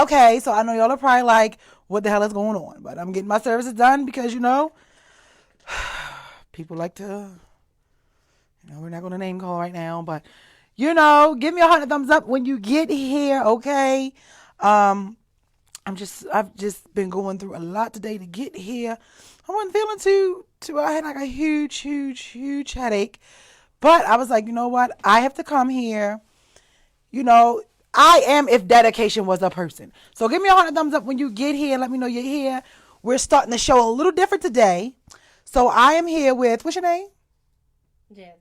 Okay, so I know y'all are probably like, what the hell is going on? But I'm getting my services done because, people like to, we're not going to name call right now, but, give me 100 thumbs up when you get here, okay? Um, I've just been going through a lot today to get here. I wasn't feeling I had like a huge, huge, huge headache. But I was like, you know what? I have to come here. I am if dedication was a person. So give me 100 thumbs up when you get here. Let me know you're here. We're starting the show a little different today. So I am here with, what's your name? Jasmine.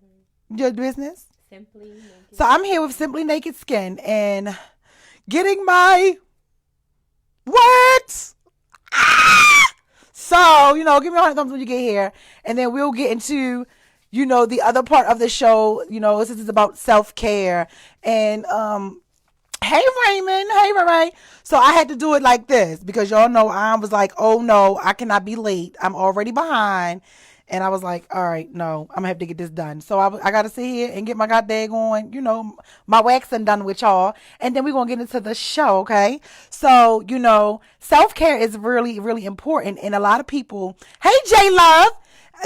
Your business? Simply Naked. So I'm here with Simply Naked Skin and getting my what? So, give me 100 thumbs when you get here. And then we'll get into, the other part of the show, this is about self-care. And, hey, Raymond. Hey, Ray. So I had to do it like this because y'all know I was like, oh, no, I cannot be late. I'm already behind. And I was like, all right, no, I'm going to have to get this done. So I got to sit here and get my goddamn on, my waxing done with y'all. And then we're going to get into the show, okay? So, self-care is really, really important. And a lot of people, hey, J-Love,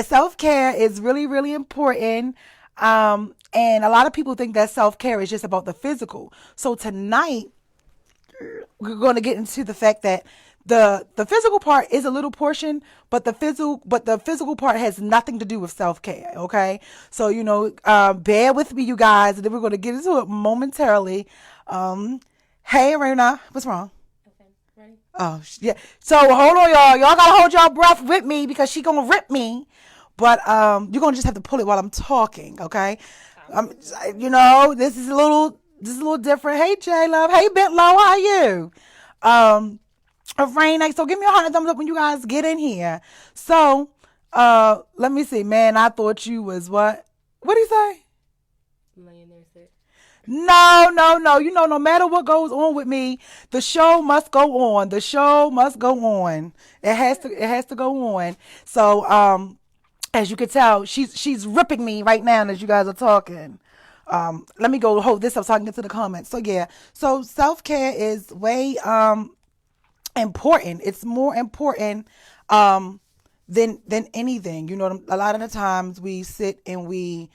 self-care is really, really important. And a lot of people think that self-care is just about the physical. So tonight, we're going to get into the fact that the physical part is a little portion, but the physical part has nothing to do with self-care, okay? So, bear with me, you guys, and then we're going to get into it momentarily. Hey, Arena, what's wrong? Okay, ready? Oh, yeah. So, hold on, y'all. Y'all got to hold y'all breath with me because she going to rip me. But you're going to just have to pull it while I'm talking, okay? This is a little different. Hey, J-Love. Hey, Bent Low, how are you? Rain, so give me 100 thumbs up when you guys get in here. So, let me see. Man, I thought you was what? What did he say? Laying there sick. No. No matter what goes on with me, the show must go on. The show must go on. It has to go on. So, as you can tell, she's ripping me right now as you guys are talking. Let me go hold this up so I can get to the comments. So yeah. So self-care is way important. It's more important than anything. A lot of the times we sit and we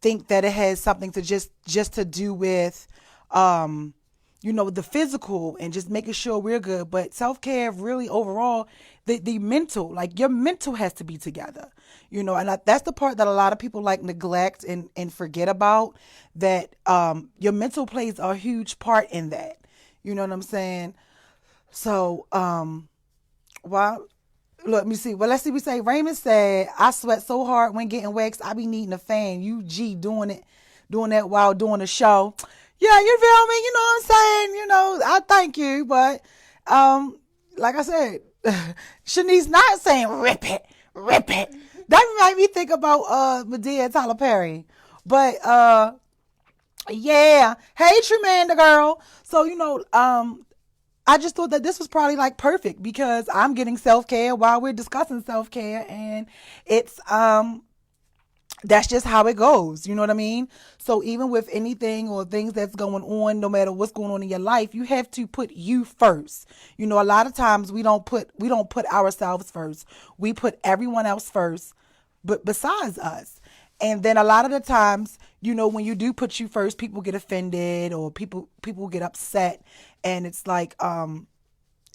think that it has something to just to do with the physical and just making sure we're good. But self-care really overall, the mental, like your mental has to be together. And that's the part that a lot of people like neglect and forget about, that your mental plays a huge part in that. You know what I'm saying? So, let me see. Well, let's see. We say Raymond said, I sweat so hard when getting waxed. I be needing a fan. UG doing that while doing a show. Yeah, you feel me? You know what I'm saying? I thank you. But, like I said, Shanice not saying rip it. That made me think about, Medea and Tyler Perry. But, yeah. Hey, Tremanda girl. So, I just thought that this was probably like perfect because I'm getting self-care while we're discussing self-care, and it's that's just how it goes. You know what I mean? So even with anything or things that's going on, no matter what's going on in your life, you have to put you first. A lot of times we don't put ourselves first. We put everyone else first, but besides us. And then a lot of the times, when you do put you first, people get offended or people get upset. And it's like, and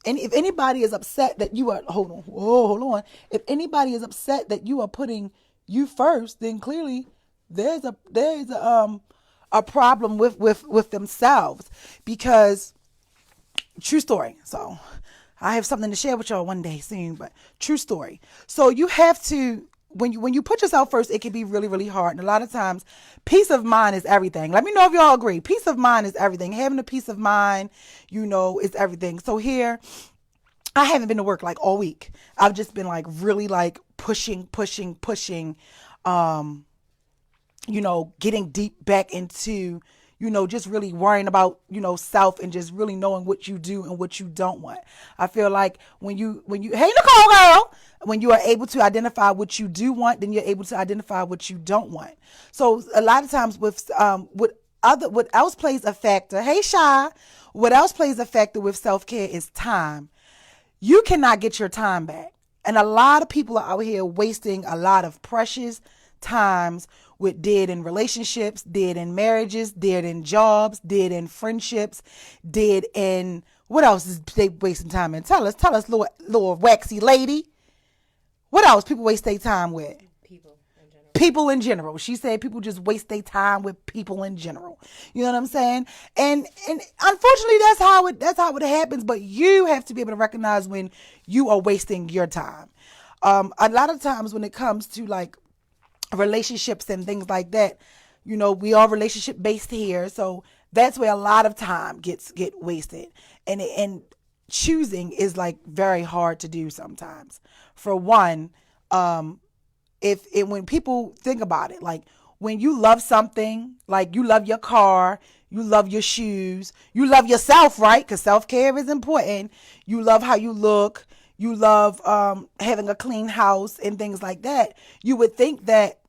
if anybody is upset that you are, hold on. If anybody is upset that you are putting you first, then clearly there's a problem with themselves, because true story. So I have something to share with y'all one day soon, but true story. So you have to, when you put yourself first, it can be really, really hard. And a lot of times, peace of mind is everything. Let me know if y'all agree. Peace of mind is everything. Having a peace of mind, is everything. So here, I haven't been to work like all week. I've just been like really like pushing, getting deep back into, just really worrying about, self, and just really knowing what you do and what you don't want. I feel like when you, hey, Nicole girl, when you are able to identify what you do want, then you're able to identify what you don't want. So a lot of times with what else plays a factor? Hey, Shy. What else plays a factor with self-care is time. You cannot get your time back. And a lot of people are out here wasting a lot of precious times with dead in relationships, dead in marriages, dead in jobs, dead in friendships, dead in what else is they wasting time in? Tell us, little waxy lady. What else people waste their time with? People in general. People in general. She said people just waste their time with people in general. You know what I'm saying? And unfortunately that's how it happens. But you have to be able to recognize when you are wasting your time. A lot of times when it comes to like relationships and things like that, we are relationship based here, so that's where a lot of time get wasted, and choosing is like very hard to do sometimes. For one, when people think about it, like when you love something, like you love your car, you love your shoes, you love yourself, right? Because self-care is important. You love how you look, you love having a clean house and things like that. You would think that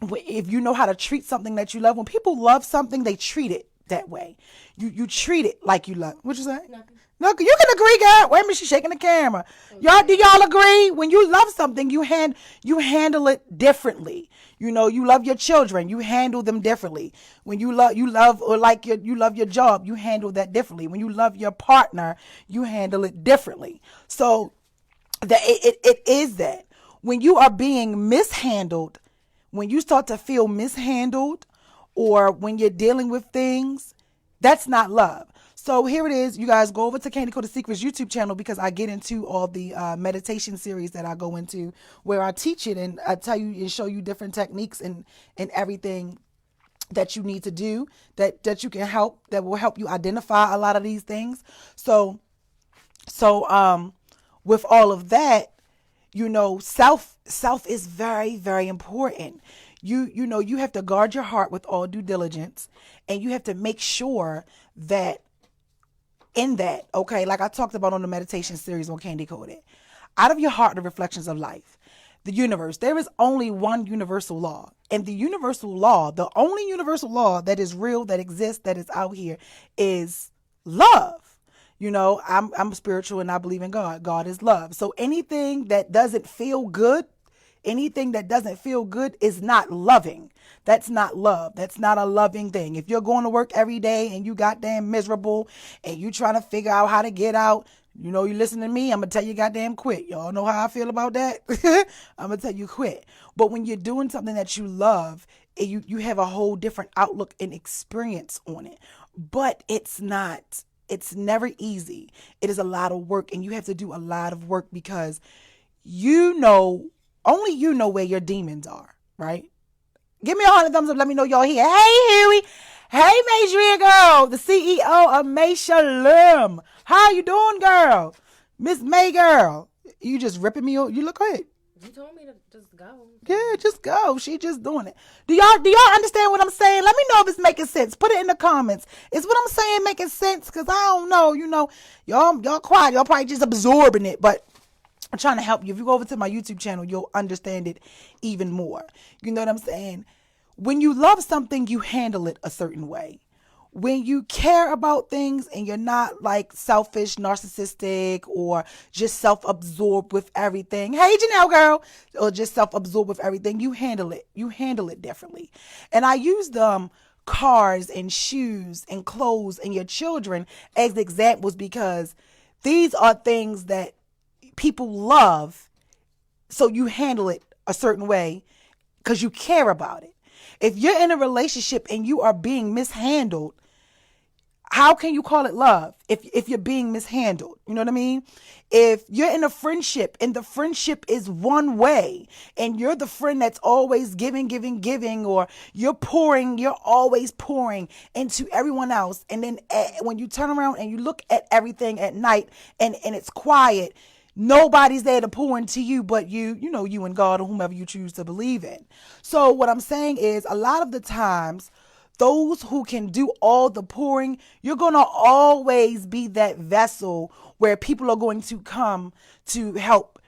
if you know how to treat something that you love, when people love something, they treat it that way. You treat it like you love. What you say? Nothing. No, you can agree, girl. Wait a minute, she's shaking the camera. Do y'all agree? When you love something, you handle it differently. You love your children, you handle them differently. When you love or like you love your job, you handle that differently. When you love your partner, you handle it differently. So it is that when you are being mishandled, when you start to feel mishandled, or when you're dealing with things, that's not love. So here it is. You guys go over to Candy Coated Secrets YouTube channel, because I get into all the meditation series that I go into, where I teach it and I tell you and show you different techniques and everything that you need to do that you can that will help you identify a lot of these things. So with all of that, self is very, very important. You have to guard your heart with all due diligence, and you have to make sure that in that, okay, like I talked about on the meditation series on Candy Coded, out of your heart, the reflections of life, the universe, there is only one universal law. And the only universal law that is real, that exists, that is out here, is love. I'm spiritual and I believe in God. God is love. So anything that doesn't feel good is not loving. That's not love. That's not a loving thing. If you're going to work every day and you goddamn miserable and you trying to figure out how to get out, you listen to me, I'm going to tell you goddamn quit. Y'all know how I feel about that? I'm going to tell you quit. But when you're doing something that you love, you have a whole different outlook and experience on it. But it's never easy. It is a lot of work, and you have to do a lot of work, because only you know where your demons are, right? Give me a 100 thumbs up. Let me know y'all here. Hey, Huey. Hey, Madria girl, the CEO of May Shalom. How you doing, girl? Miss May girl. You just ripping me. You look great. You told me to just go. Yeah, just go. She just doing it. Do y'all understand what I'm saying? Let me know if it's making sense. Put it in the comments. Is what I'm saying making sense? Because I don't know. Y'all quiet. Y'all probably just absorbing it. But I'm trying to help you. If you go over to my YouTube channel, you'll understand it even more. You know what I'm saying? When you love something, you handle it a certain way. When you care about things and you're not like selfish, narcissistic, or just self-absorbed with everything. Hey, Janelle girl. Or just self-absorbed with everything. You handle it. You handle it differently. And I use cars and shoes and clothes and your children as examples, because these are things that people love. So you handle it a certain way because you care about it. If you're in a relationship and you are being mishandled, how can you call it love if you're being mishandled? You know what I mean? If you're in a friendship and the friendship is one way and you're the friend that's always giving, or you're always pouring into everyone else. And then when you turn around and you look at everything at night and it's quiet, nobody's there to pour into you but you and God, or whomever you choose to believe in. So what I'm saying is, a lot of the times, those who can do all the pouring, you're going to always be that vessel where people are going to come to help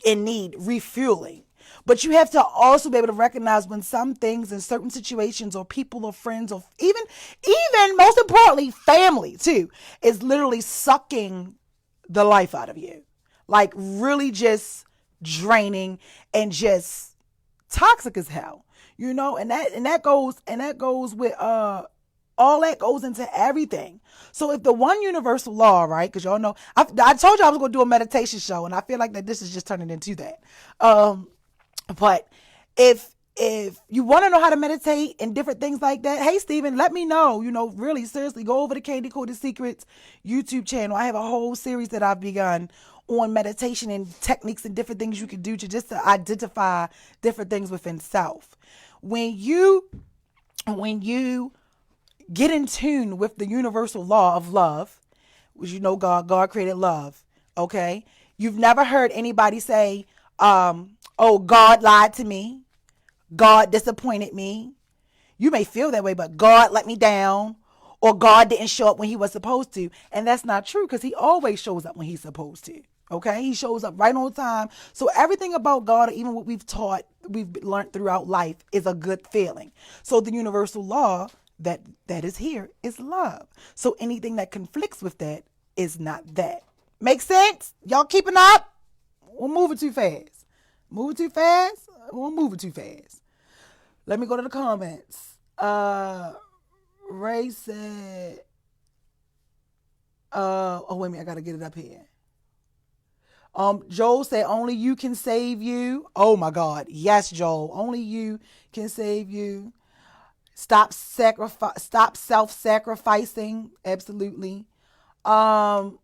in need refueling. But you have to also be able to recognize when some things in certain situations or people or friends or even most importantly, family too, is literally sucking the life out of you. Like really just draining and just toxic as hell. And that goes with all that goes into everything. So if the one universal law, right? Because y'all know, I told you I was going to do a meditation show, and I feel like that this is just turning into that. But if you want to know how to meditate and different things like that, hey Steven, let me know. Really seriously, go over to Candy Coated Secrets YouTube channel. I have a whole series that I've begun on meditation and techniques and different things you can do to identify different things within self. When you get in tune with the universal law of love, which God created love. Okay. You've never heard anybody say, oh, God lied to me. God disappointed me. You may feel that way, but God let me down, or God didn't show up when he was supposed to. And that's not true, because he always shows up when he's supposed to. Okay. He shows up right on time. So everything about God, or even what we've learned throughout life, is a good feeling. So the universal law that is here is love. So anything that conflicts with that is not that. Make sense? Y'all keeping up? We're moving too fast. Moving too fast? We're moving too fast. Let me go to the comments. Ray said, oh wait a minute, I gotta get it up here. Joel said, only you can save you. Oh my God. Yes, Joel. Only you can save you. Stop self-sacrificing. Absolutely. What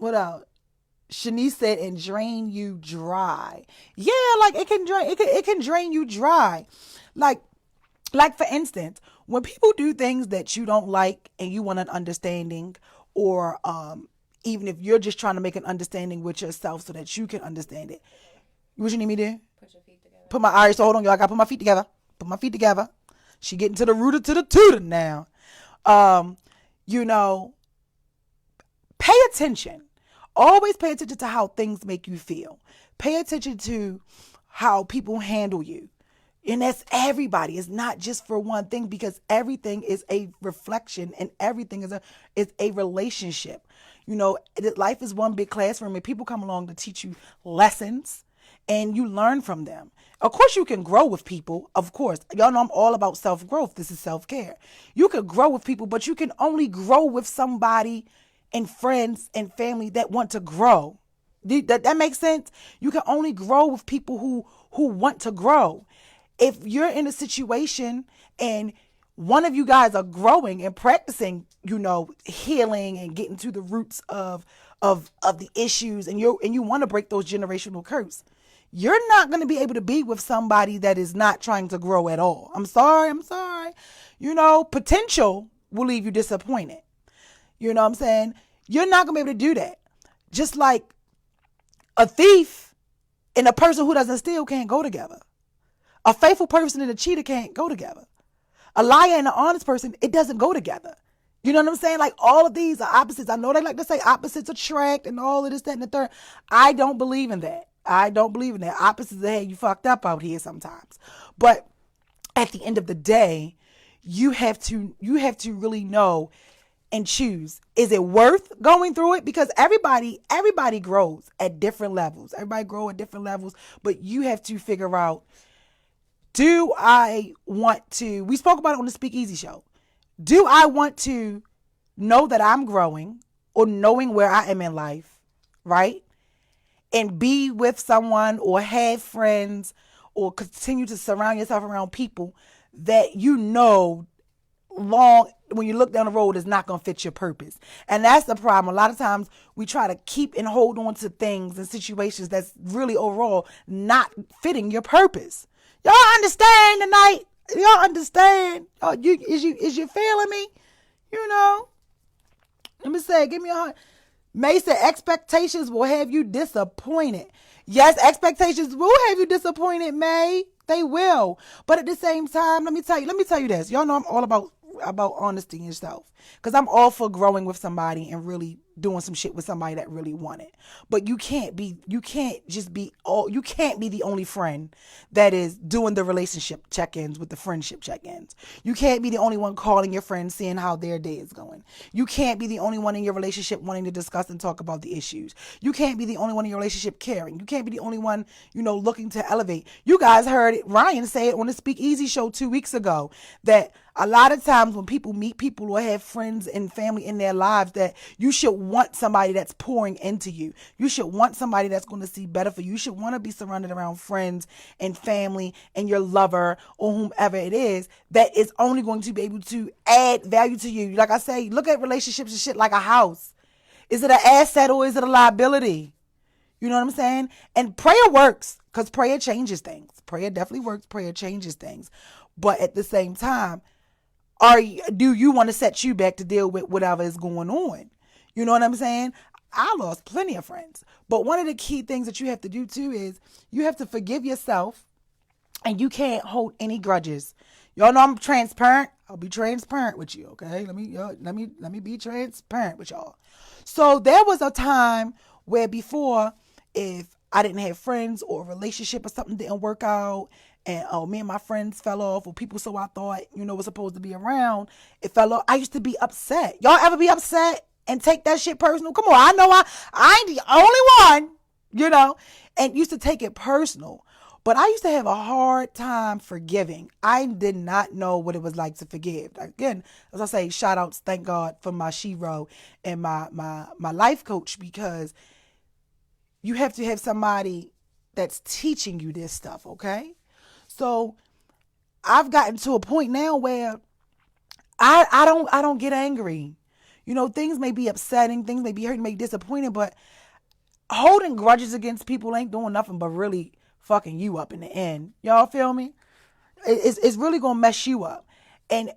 else? Shanice said, and drain you dry. Yeah, like it can drain you dry. Like for instance, when people do things that you don't like and you want an understanding, or even if you're just trying to make an understanding with yourself so that you can understand it. What you need me to do? Put your feet together. All right, so hold on, y'all. I gotta put my feet together. Put my feet together. She getting to the rooter to the tutor now. Pay attention. Always pay attention to how things make you feel. Pay attention to how people handle you. And that's everybody. It's not just for one thing, because everything is a reflection and everything is a relationship. Life is one big classroom, and people come along to teach you lessons and you learn from them. Of course, you can grow with people. Of course, y'all know I'm all about self-growth. This is self-care. You can grow with people, but you can only grow with somebody and friends and family that want to grow. That makes sense? You can only grow with people who want to grow. If you're in a situation and one of you guys are growing and practicing, healing and getting to the roots of the issues, and you want to break those generational curses, you're not going to be able to be with somebody that is not trying to grow at all. I'm sorry. Potential will leave you disappointed. You know what I'm saying? You're not going to be able to do that. Just like a thief and a person who doesn't steal can't go together. A faithful person and a cheater can't go together. A liar and an honest person, it doesn't go together. You know what I'm saying? Like, all of these are opposites. I know they like to say opposites attract and all of this, that, and the third. I don't believe in that. Opposites are, hey, you fucked up out here sometimes. But at the end of the day, you have to really know and choose. Is it worth going through it? Because everybody grows at different levels. Everybody grow at different levels. But you have to figure out, do I want to, we spoke about it on the Speakeasy show. Do I want to know that I'm growing, or knowing where I am in life, right? And be with someone or have friends or continue to surround yourself around people that when you look down the road is not going to fit your purpose. And that's the problem. A lot of times we try to keep and hold on to things and situations that's really overall not fitting your purpose. Y'all understand tonight? Y'all understand? Is you feeling me? Let me say, give me a heart. May said expectations will have you disappointed. Yes, expectations will have you disappointed, May. They will. But at the same time, let me tell you this. Y'all know I'm all about honesty and stuff. Because I'm all for growing with somebody and really doing some shit with somebody that really want it. But you can't be the only friend that is doing the relationship check-ins with the friendship check-ins. You can't be the only one calling your friends, seeing how their day is going. You can't be the only one in your relationship wanting to discuss and talk about the issues. You can't be the only one in your relationship caring. You can't be the only one, looking to elevate. You guys heard it, Ryan say it on the Speak Easy show 2 weeks ago, that a lot of times when people meet people or have friends and family in their lives, that you should want somebody that's pouring into you. You should want somebody that's going to see better for you. You should want to be surrounded around friends and family and your lover or whomever it is that is only going to be able to add value to you. Like I say, look at relationships and shit like a house. Is it an asset or is it a liability? You know what I'm saying? And prayer works, because prayer changes things. Prayer definitely works. Prayer changes things. But at the same time, do you want to set you back to deal with whatever is going on? You know what I'm saying? I lost plenty of friends. But one of the key things that you have to do too is you have to forgive yourself, and you can't hold any grudges. Y'all know I'm transparent. I'll be transparent with you, okay? Let me be transparent with y'all. So there was a time where before, if I didn't have friends or a relationship or something didn't work out, and me and my friends fell off, or people so I thought, was supposed to be around, it fell off. I used to be upset. Y'all ever be upset and take that shit personal? Come on, I know I ain't the only one, and used to take it personal. But I used to have a hard time forgiving. I did not know what it was like to forgive. Again, as I say, shout outs, thank God for my shero and my life coach, because you have to have somebody that's teaching you this stuff, okay? So I've gotten to a point now where I don't get angry. Things may be upsetting, things may be hurting, may be disappointing, but holding grudges against people ain't doing nothing but really fucking you up in the end. Y'all feel me? It's really gonna mess you up. And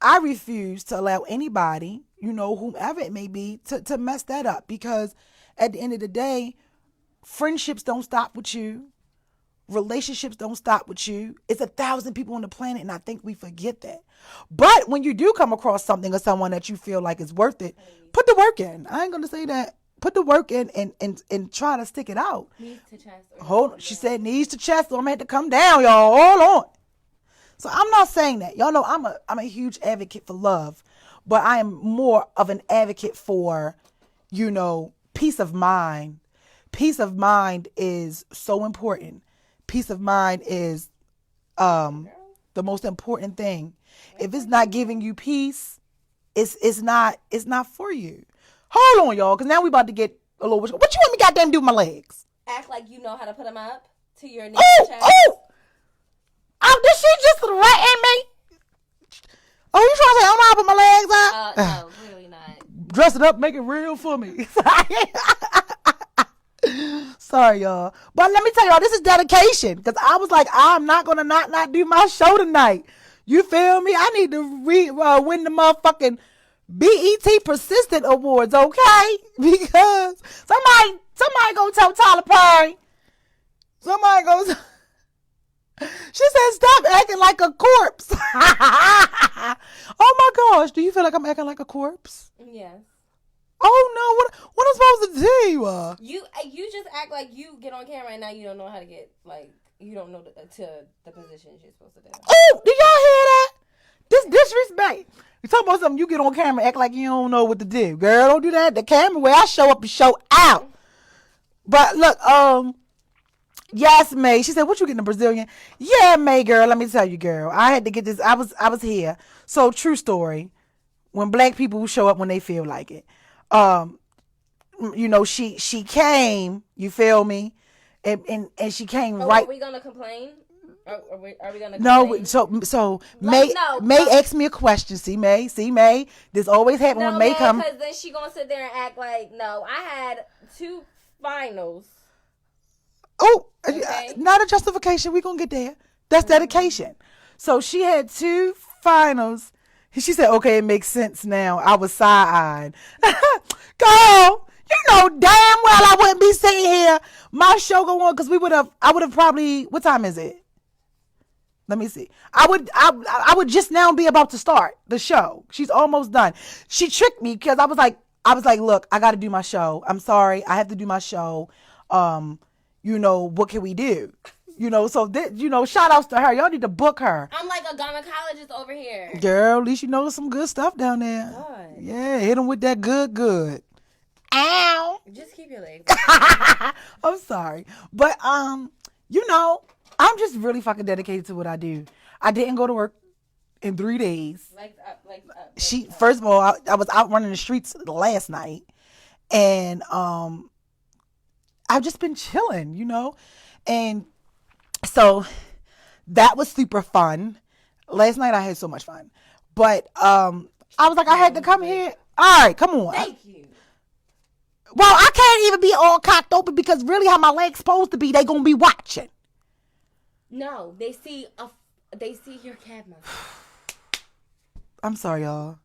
I refuse to allow anybody, whomever it may be, to mess that up, because at the end of the day, friendships don't stop with you. Relationships don't stop with you. It's 1,000 people on the planet, and I think we forget that. But when you do come across something or someone that you feel like is worth it, put the work in. I ain't gonna say that. Put the work in and try to stick it out. Knees to chest. Hold on. She said knees to chest, so I'm gonna have to come down, y'all. Hold on. So I'm not saying that. Y'all know I'm a huge advocate for love, but I am more of an advocate for, peace of mind. Peace of mind is so important. Peace of mind is the most important thing. If it's not giving you peace, it's not for you. Hold on, y'all, because now we about to get a little... What you want me goddamn do with my legs? Act like you know how to put them up to your knee. Oh, did she just threaten me? Oh, you trying to say I don't know how to put my legs up? No, really not. Dress it up, make it real for me. Sorry, y'all. But let me tell y'all, this is dedication. Because I was like, I'm not going to not do my show tonight. You feel me? I need to win the motherfucking BET Persistent Awards, okay? Because somebody go tell Tyler Perry. Somebody goes... She said, stop acting like a corpse. Oh my gosh. Do you feel like I'm acting like a corpse? Yes. Oh no, what am I supposed to do? You just act like you get on camera and now you don't know how to get, like, you don't know to the positions you're supposed to do. Oh, did y'all hear that? This disrespect. You talking about something, you get on camera, act like you don't know what to do. Girl, don't do that. The camera where I show up and show out. But look, yes, May. She said, what you getting, a Brazilian? Yeah, May, girl. Let me tell you, girl. I had to get this. I was here. So, true story. When black people show up when they feel like it. She came, you feel me? And she came right. Are we going to complain? Are we going to complain? No, so May asked me a question. See, May? This always happens when May come. Because then she going to sit there and act like, no, I had 2 finals. Oh, okay. Not a justification. We're going to get there. That's dedication. So she had 2 finals. She said, okay, it makes sense now. I was side-eyed. Girl, you know damn well I wouldn't be sitting here. My show go on because I would have probably, what time is it? Let me see. I would just now be about to start the show. She's almost done. She tricked me because I was like, I was like, look, I got to do my show. I'm sorry. I have to do my show. What can we do? Shout outs to her. Y'all need to book her. I'm like a gynecologist over here. Girl, at least you know some good stuff down there. God. Yeah, hit them with that good. Ow. Just keep your legs. I'm sorry. But, I'm just really fucking dedicated to what I do. I didn't go to work in 3 days. First of all, I was out running the streets last night. And, I've just been chilling, And so that was super fun. Last night I had so much fun. But I was like, I had to come here. All right, come on. Thank you. Well, I can't even be all cocked open because really how my leg's supposed to be, they gonna be watching. No, they see your camera. I'm sorry, y'all.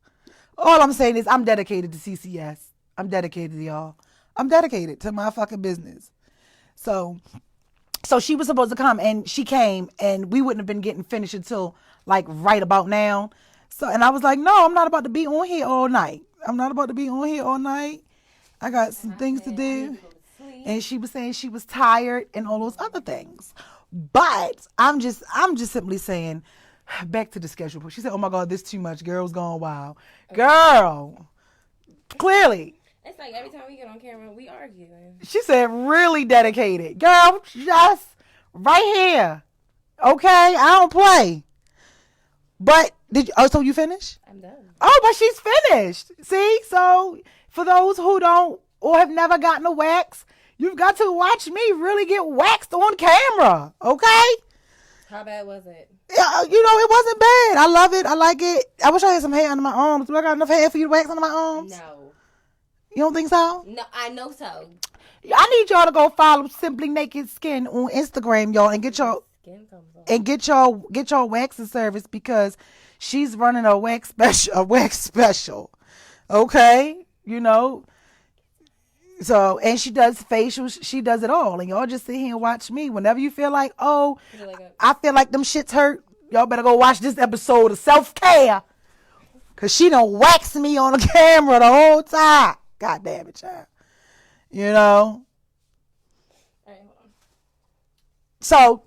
All I'm saying is I'm dedicated to CCS. I'm dedicated to y'all. I'm dedicated to my fucking business. So she was supposed to come and she came and we wouldn't have been getting finished until like right about now. So, and I was like, no, I'm not about to be on here all night. I got some things to do. And she was saying she was tired and all those other things. But I'm just simply saying, back to the schedule. She said, oh my God, this too much. Girl's gone wild. Girl, clearly. It's like every time we get on camera, we arguing. She said, really dedicated. Girl, just right here. Okay? I don't play. But, so you finished? I'm done. Oh, but she's finished. See? So, for those who don't or have never gotten a wax, you've got to watch me really get waxed on camera. Okay? How bad was it? It wasn't bad. I love it. I like it. I wish I had some hair under my arms. Do I got enough hair for you to wax under my arms? No. You don't think so? No, I know so. I need y'all to go follow Simply Naked Skin on Instagram, y'all, and get your waxing service because she's running a wax special. Okay? So, and she does facials, she does it all. And y'all just sit here and watch me. Whenever you feel like, I feel like them shits hurt, y'all better go watch this episode of Self-Care. Because she done waxed me on the camera the whole time. God damn it, child. All right, hold on. So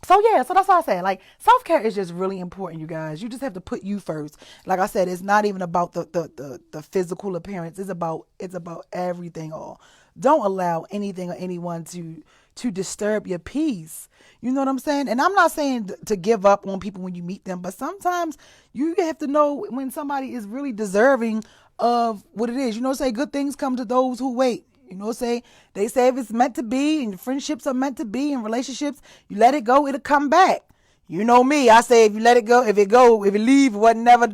that's what I said. Like, self-care is just really important, you guys. You just have to put you first. Like I said, it's not even about the physical appearance. It's about everything all. Don't allow anything or anyone to disturb your peace. You know what I'm saying? And I'm not saying to give up on people when you meet them, but sometimes you have to know when somebody is really deserving of what it is. Say good things come to those who wait. They say if it's meant to be and friendships are meant to be and relationships, you let it go, it'll come back. You know me, I say if you let it go, if it leave, it wasn't never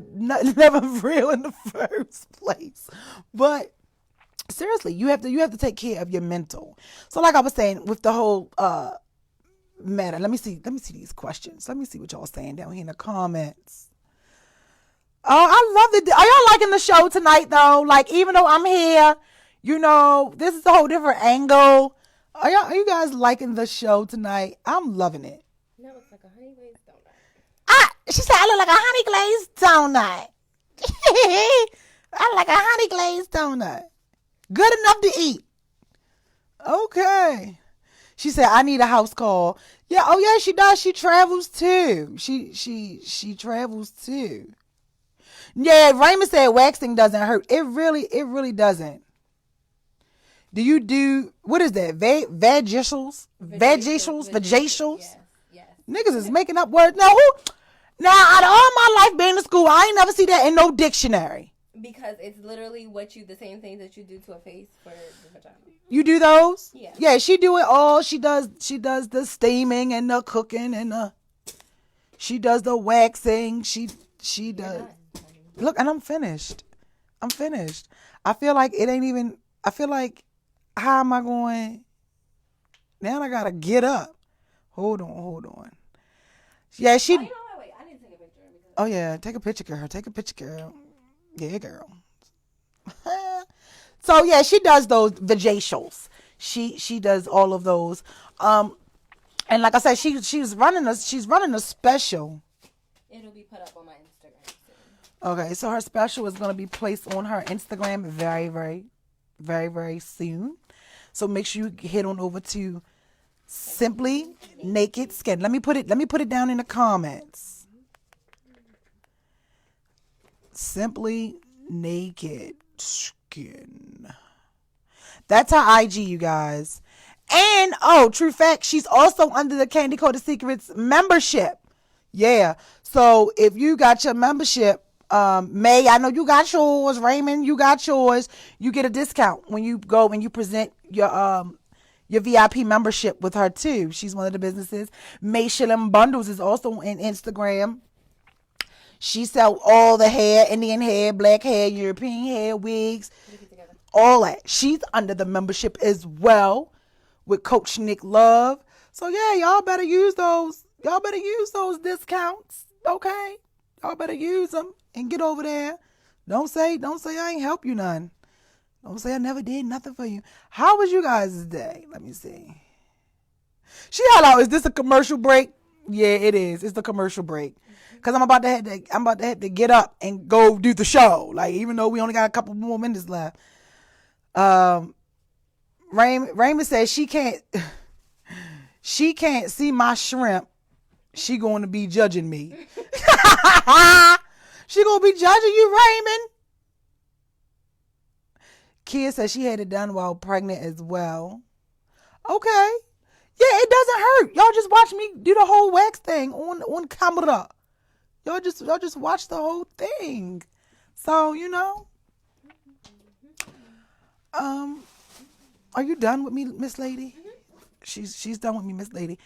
real in the first place. But seriously, you have to take care of your mental. So like I was saying with the whole matter, let me see these questions. Let me see what y'all saying down here in the comments. Oh, I love it. Are y'all liking the show tonight though? Like even though I'm here, this is a whole different angle. Are you guys liking the show tonight? I'm loving it. That looks like a honey glazed donut. She said I look like a honey glazed donut. I look like a honey glazed donut. Good enough to eat. Okay. She said I need a house call. Yeah, oh yeah, she does. She travels too. She travels too. Yeah, Raymond said waxing doesn't hurt. It really doesn't. Do you do, what is that? Vajacials? Yes. Niggas is making up words. Now, out of all my life being in school, I ain't never see that in no dictionary. Because it's literally the same things that you do to a face for the vagina. You do those? Yeah. Yeah, she do it all. She does the steaming and the cooking and she does the waxing. She does. Look, and I'm finished. I feel like how am I going? Now I gotta get up. Hold on. Yeah, she. Oh, wait. I need to take a picture. Oh yeah, take a picture, girl. Yeah, girl. So yeah, she does those vajacials. She does all of those. And like I said, she's running a special. It'll be put up on my Instagram soon. Okay, so her special is going to be placed on her Instagram very soon. So make sure you head on over to Simply Naked Skin. Let me put it down in the comments. Simply Naked Skin. That's her IG, you guys. And true fact, she's also under the Candy Coated Secrets membership. Yeah. So if you got your membership, May, I know you got yours. Raymond, you got yours. You get a discount when you go and you present your VIP membership with her too. She's one of the businesses. May Shilling Bundles is also in Instagram. She sell all the hair, Indian hair, black hair, European hair, wigs, all that. She's under the membership as well with Coach Nick Love. So yeah, y'all better use those. Y'all better use those discounts. Okay? Y'all better use them and get over there. Don't say I ain't help you none. Don't say I never did nothing for you. How was you guys' day? Let me see. Hello, is this a commercial break? Yeah, it is. It's the commercial break. Cause I'm about to have to get up and go do the show. Like, even though we only got a couple more minutes left. Raymond says she can't see my shrimp. She going to be judging me. She going to be judging you, Raymond. Kia says she had it done while pregnant as well. Okay. Yeah, it doesn't hurt. Y'all just watch me do the whole wax thing on camera. Y'all just watch the whole thing. So, are you done with me, Miss Lady? She's done with me, Miss Lady.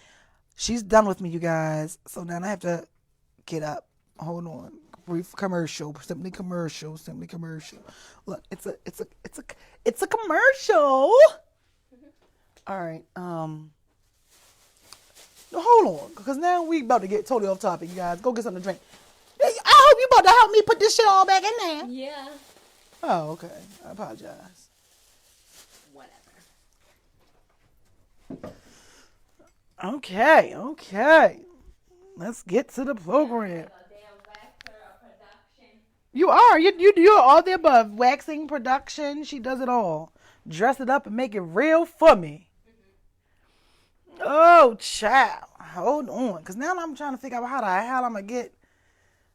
She's done with me, you guys. So now I have to get up. Hold on. Brief commercial. Simply commercial. Look, it's a commercial. All right. Hold on, because now we about to get totally off topic, you guys. Go get something to drink. I hope you about to help me put this shit all back in there. Yeah. Oh, okay. I apologize. Whatever. Okay. Let's get to the program. You are. You're all the above. Waxing, production. She does it all. Dress it up and make it real for me. Oh, child. Hold on. Because now I'm trying to figure out how the hell I'm going to get.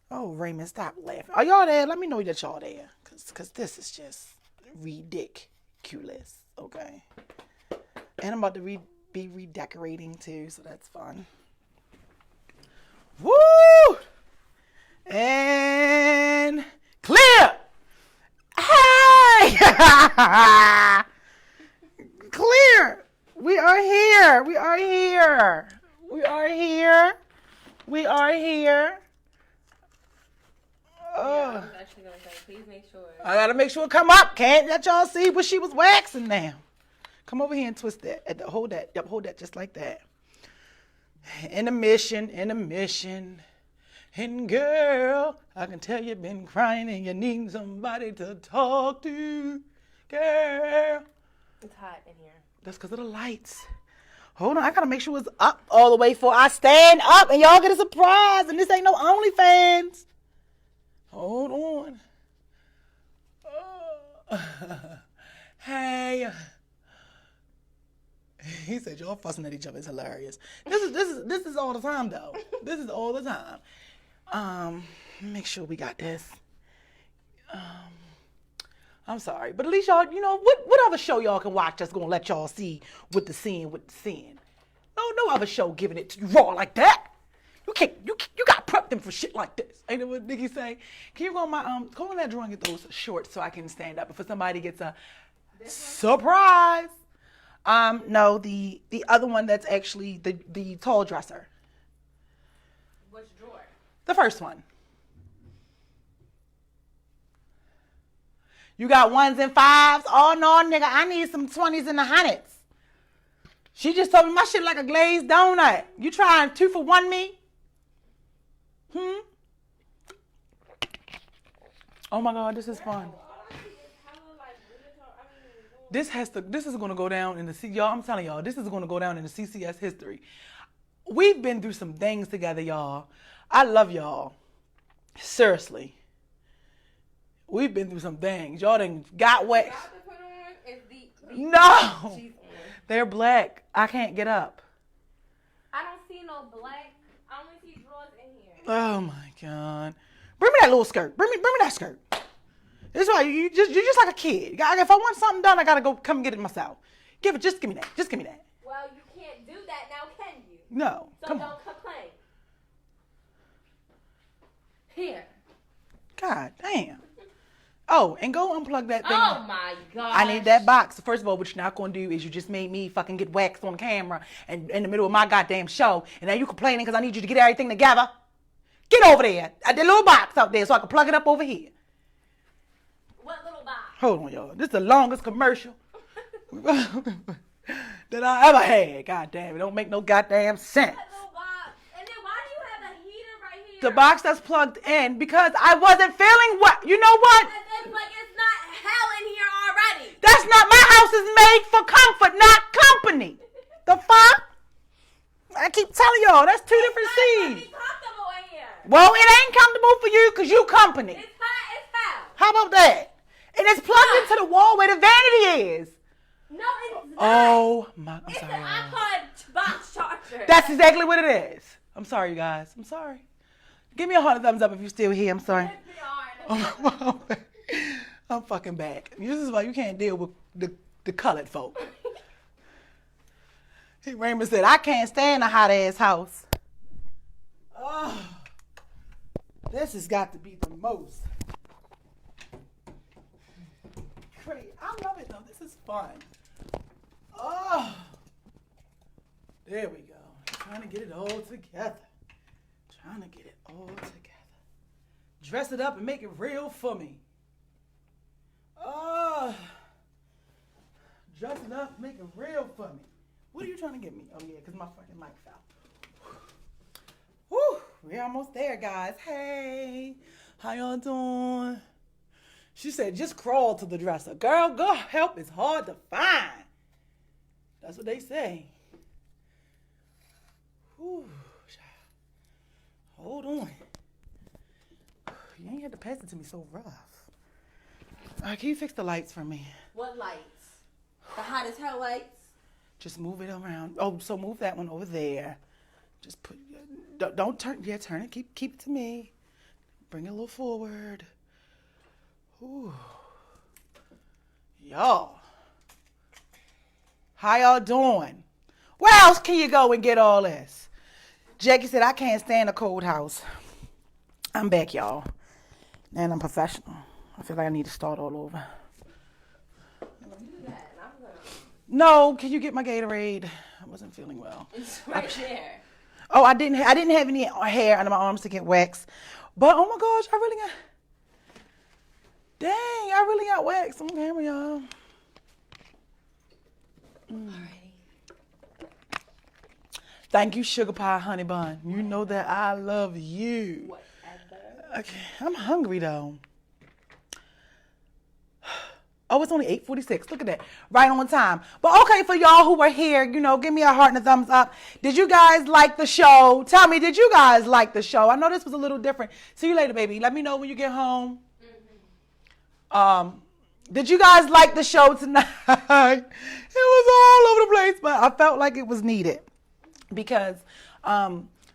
Oh, Raymond, stop laughing. Are y'all there? Let me know that y'all there. Because this is just ridiculous. Okay. And I'm about to be redecorating too. So that's fun. Woo! And clear. Hey! Clear. We are here. I was actually going to say, please make sure. I gotta make sure it come up. Can't let y'all see what she was waxing now. Come over here and twist that. Hold that. Yep, hold that just like that. In a mission. And girl, I can tell you've been crying and you need somebody to talk to. Girl. It's hot in here. That's because of the lights. Hold on, I gotta make sure it's up all the way before I stand up and y'all get a surprise. And this ain't no OnlyFans. Hold on. Hey. He said y'all fussing at each other is hilarious. This is all the time though. This is all the time. Make sure we got this. I'm sorry, but at least y'all, what other show y'all can watch that's gonna let y'all see with the sin. No other show giving it to you raw like that. You got to prep them for shit like this. Ain't that what Nikki say? Can you go on my go in that drawer and get those shorts so I can stand up before somebody gets a surprise? No, the other one that's actually the tall dresser. Which drawer? The first one. You got 1s and 5s? Oh no, nigga, I need some 20s and the 100s. She just told me my shit like a glazed donut. You trying 2 for 1 me? Oh my God, this is fun. This is gonna go down in the y'all. I'm telling y'all, this is gonna go down in the CCS history. We've been through some things together, y'all. I love y'all. Seriously. We've been through some things. Y'all done got wet. Got to put on is the No. she's on. They're black. I can't get up. I don't see no black. I only see drawers in here. Oh my God. Bring me that little skirt. Bring me that skirt. This is why you're just like a kid. If I want something done, I gotta go come get it myself. Just give me that. Just give me that. Well, you can't do that now, can you? No. So Come don't on. complain. Here. God damn. Oh, and go unplug that thing. Oh my God. I need that box. First of all, what you're not going to do is you just made me fucking get waxed on camera and in the middle of my goddamn show. And now you complaining because I need you to get everything together. Get over there. At the little box out there so I can plug it up over here. What little box? Hold on, y'all. This is the longest commercial that I ever had. God damn it. Don't make no goddamn sense. What little box? And then why do you have a heater right here? The box that's plugged in because I wasn't feeling what? You know what? And then, like, it's not hell in here already. That's not, my house is made for comfort, not company. The fuck? I keep telling y'all, that's two different It's scenes. not comfortable in here. Well, it ain't comfortable for you because you company. It's hot as hell. How about that? And it's plugged into the wall where the vanity is. No, it's not. Oh, my, I'm It's sorry. an y'all. iPod box charger. That's exactly what it is. I'm sorry, you guys. I'm sorry. Give me a 100 thumbs up if you're still here. I'm sorry. I'm fucking back. This is why you can't deal with the colored folk. Raymond said, I can't stand a hot ass house. Oh, this has got to be the most crazy. I love it though. This is fun. Oh, there we go. Trying to get it all together. Trying to get it all together. Dress it up and make it real for me. Oh, dress it up, make it real for me. What are you trying to get me? Oh yeah, because my fucking mic fell. Whew, we're almost there, guys. Hey, how y'all doing? She said, just crawl to the dresser. Girl, go help is hard to find. That's what they say. Whew. Hold on. You ain't had to pass it to me so rough. All right, can you fix the lights for me? What lights? The hottest hell lights? Just move it around. Oh, so move that one over there. Just put. Don't turn. Yeah, turn it. Keep it to me. Bring it a little forward. Ooh. Y'all. How y'all doing? Where else can you go and get all this? Jackie said, I can't stand a cold house. I'm back, y'all. And I'm professional. I feel like I need to start all over. No, can you get my Gatorade? I wasn't feeling well. It's right there. Oh, I didn't have any hair under my arms to get waxed. But oh my gosh, I really got waxed on camera, y'all. Alrighty. Thank you, Sugar Pie Honey Bun. You know that I love you. Whatever. Okay, I'm hungry though. Oh, it's only 8:46. Look at that. Right on time. But okay, for y'all who were here, give me a heart and a thumbs up. Did you guys like the show? Tell me, did you guys like the show? I know this was a little different. See you later, baby. Let me know when you get home. Did you guys like the show tonight? It was all over the place, but I felt like it was needed because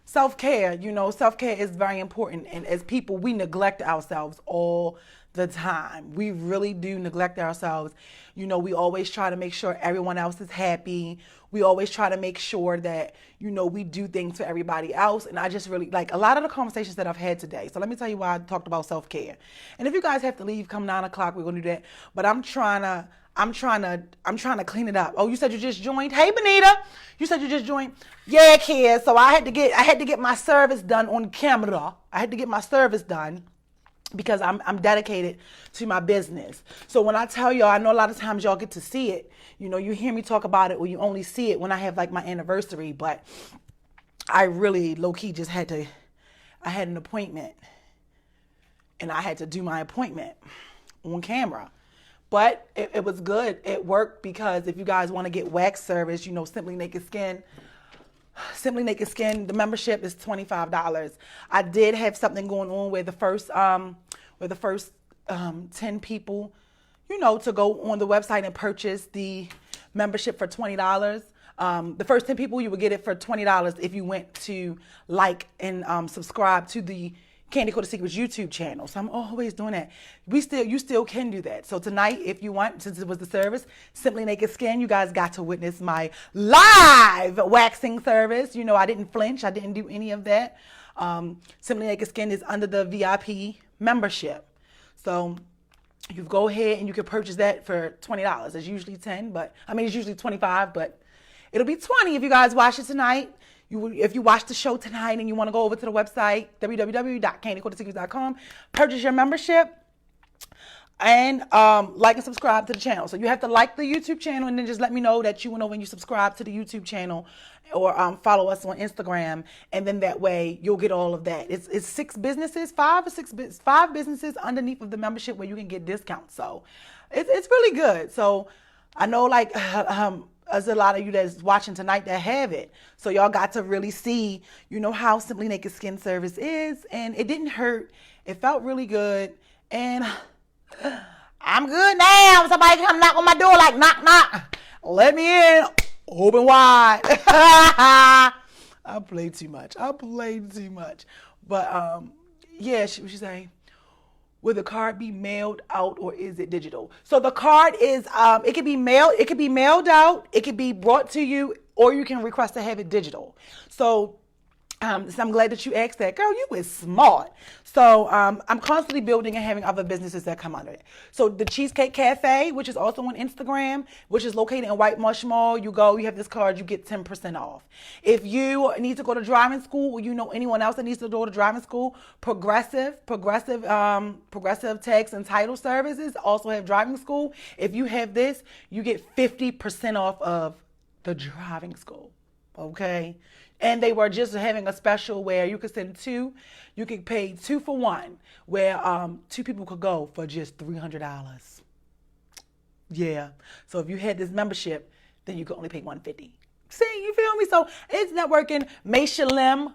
self-care, self-care is very important. And as people, we neglect ourselves all the time. We really do neglect ourselves. We always try to make sure everyone else is happy. We always try to make sure that, we do things for everybody else. And I just really like a lot of the conversations that I've had today. So let me tell you why I talked about self-care. And if you guys have to leave come 9:00, we're going to do that. But I'm trying to clean it up. Oh, you said you just joined? Hey, Benita. You said you just joined? Yeah, kid. So I had to get my service done on camera. I had to get my service done because I'm dedicated to my business. So when I tell y'all, I know a lot of times y'all get to see it. You hear me talk about it or you only see it when I have like my anniversary. But I really low-key just I had an appointment and I had to do my appointment on camera. But it was good. It worked because if you guys want to get wax service, Simply Naked Skin, the membership is $25. I did have something going on where the first 10 people, to go on the website and purchase the membership for $20. The first 10 people, you would get it for $20 if you went to like and subscribe to the Candy Coated Secrets YouTube channel. So I'm always doing that. You still can do that. So tonight, if you want, since it was the service, Simply Naked Skin, you guys got to witness my live waxing service. I didn't flinch. I didn't do any of that. Simply Naked Skin is under the VIP membership. So you go ahead and you can purchase that for $20. It's usually 10, but it's usually 25, but it'll be 20 if you guys watch it tonight. If you watch the show tonight and you want to go over to the website, www.candicoatedsecrets.com, purchase your membership, and like and subscribe to the channel. So you have to like the YouTube channel and then just let me know that you went over and you subscribe to the YouTube channel, or follow us on Instagram, and then that way you'll get all of that. It's five businesses underneath of the membership where you can get discounts. So it's really good. So I know there's a lot of you that's watching tonight that have it. So y'all got to really see, how Simply Naked Skin service is. And it didn't hurt. It felt really good. And I'm good now. Somebody come knock on my door like knock, knock. Let me in. Open wide. I played too much. But yeah, she say, will the card be mailed out or is it digital? So the card is, it can be mailed out, it can be brought to you, or you can request to have it digital. So I'm glad that you asked that. Girl, you is smart. So I'm constantly building and having other businesses that come under it. So the Cheesecake Cafe, which is also on Instagram, which is located in White Marsh Mall, you have this card, you get 10% off. If you need to go to driving school, or you know anyone else that needs to go to driving school, Progressive Tax and Title Services also have driving school. If you have this, you get 50% off of the driving school. Okay? And they were just having a special where you could send two. You could pay 2 for 1, where 2 people could go for just $300. Yeah. So if you had this membership, then you could only pay $150. See, you feel me? So it's networking. Maisha Lim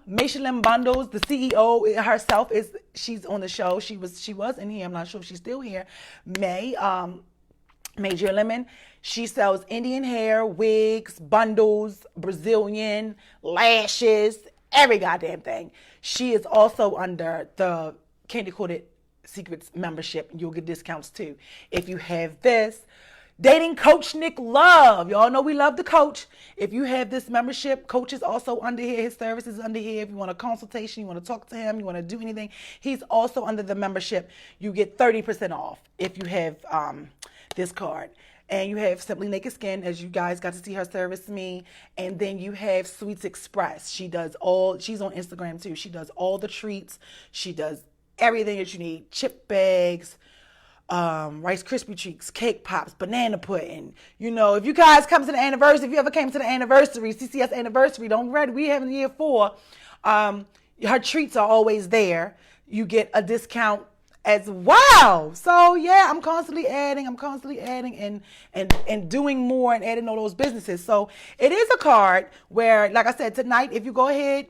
Bundles, the CEO herself, she's on the show. She was in here. I'm not sure if she's still here. Major Lemon. She sells Indian hair, wigs, bundles, Brazilian, lashes, every goddamn thing. She is also under the Candy Coated Secrets membership. You'll get discounts too if you have this. Dating Coach Nick Love. Y'all know we love the coach. If you have this membership, Coach is also under here. His service is under here. If you want a consultation, you want to talk to him, you want to do anything, he's also under the membership. You get 30% off if you have this card. And you have Simply Naked Skin, as you guys got to see her service me. And then you have Sweets Express. She's on Instagram too. She does all the treats. She does everything that you need. Chip bags, Rice Krispie treats, cake pops, banana pudding. If you guys come to the anniversary, if you ever came to the anniversary, CCS anniversary, don't ready. We have in year 4. Her treats are always there. You get a discount as well. So yeah, I'm constantly adding and doing more and adding all those businesses. So it is a card where, like I said, tonight, if you go ahead,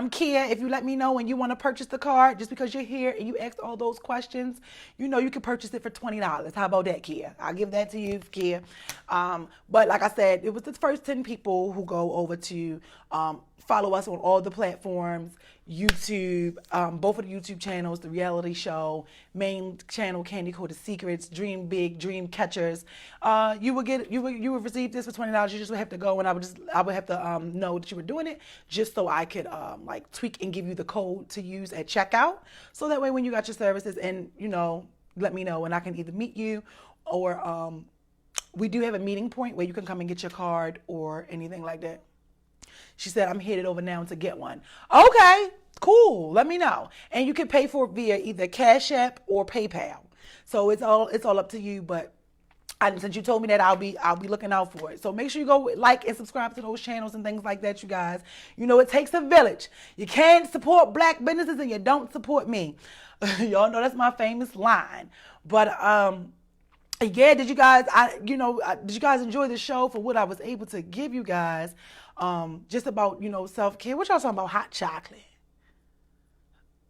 Kia, if you let me know when you want to purchase the card, just because you're here and you asked all those questions, you can purchase it for $20. How about that, Kia? I'll give that to you, Kia. But like I said, it was the first 10 people who go over to follow us on all the platforms, YouTube, both of the YouTube channels, the reality show, main channel, Candy Coated Secrets, Dream Big, Dream Catchers. You would receive this for $20. You just would have to go, and I would have to know that you were doing it, just so I could tweak and give you the code to use at checkout. So that way, when you got your services, and let me know, and I can either meet you, or we do have a meeting point where you can come and get your card or anything like that. She said, I'm headed over now to get one. Okay, cool. Let me know. And you can pay for it via either Cash App or PayPal. So it's all up to you. But since you told me that, I'll be looking out for it. So make sure you go like and subscribe to those channels and things like that, you guys. It takes a village. You can't support black businesses and you don't support me. Y'all know that's my famous line. But yeah, did you guys enjoy the show for what I was able to give you guys? Just about, self-care. What y'all talking about? Hot chocolate.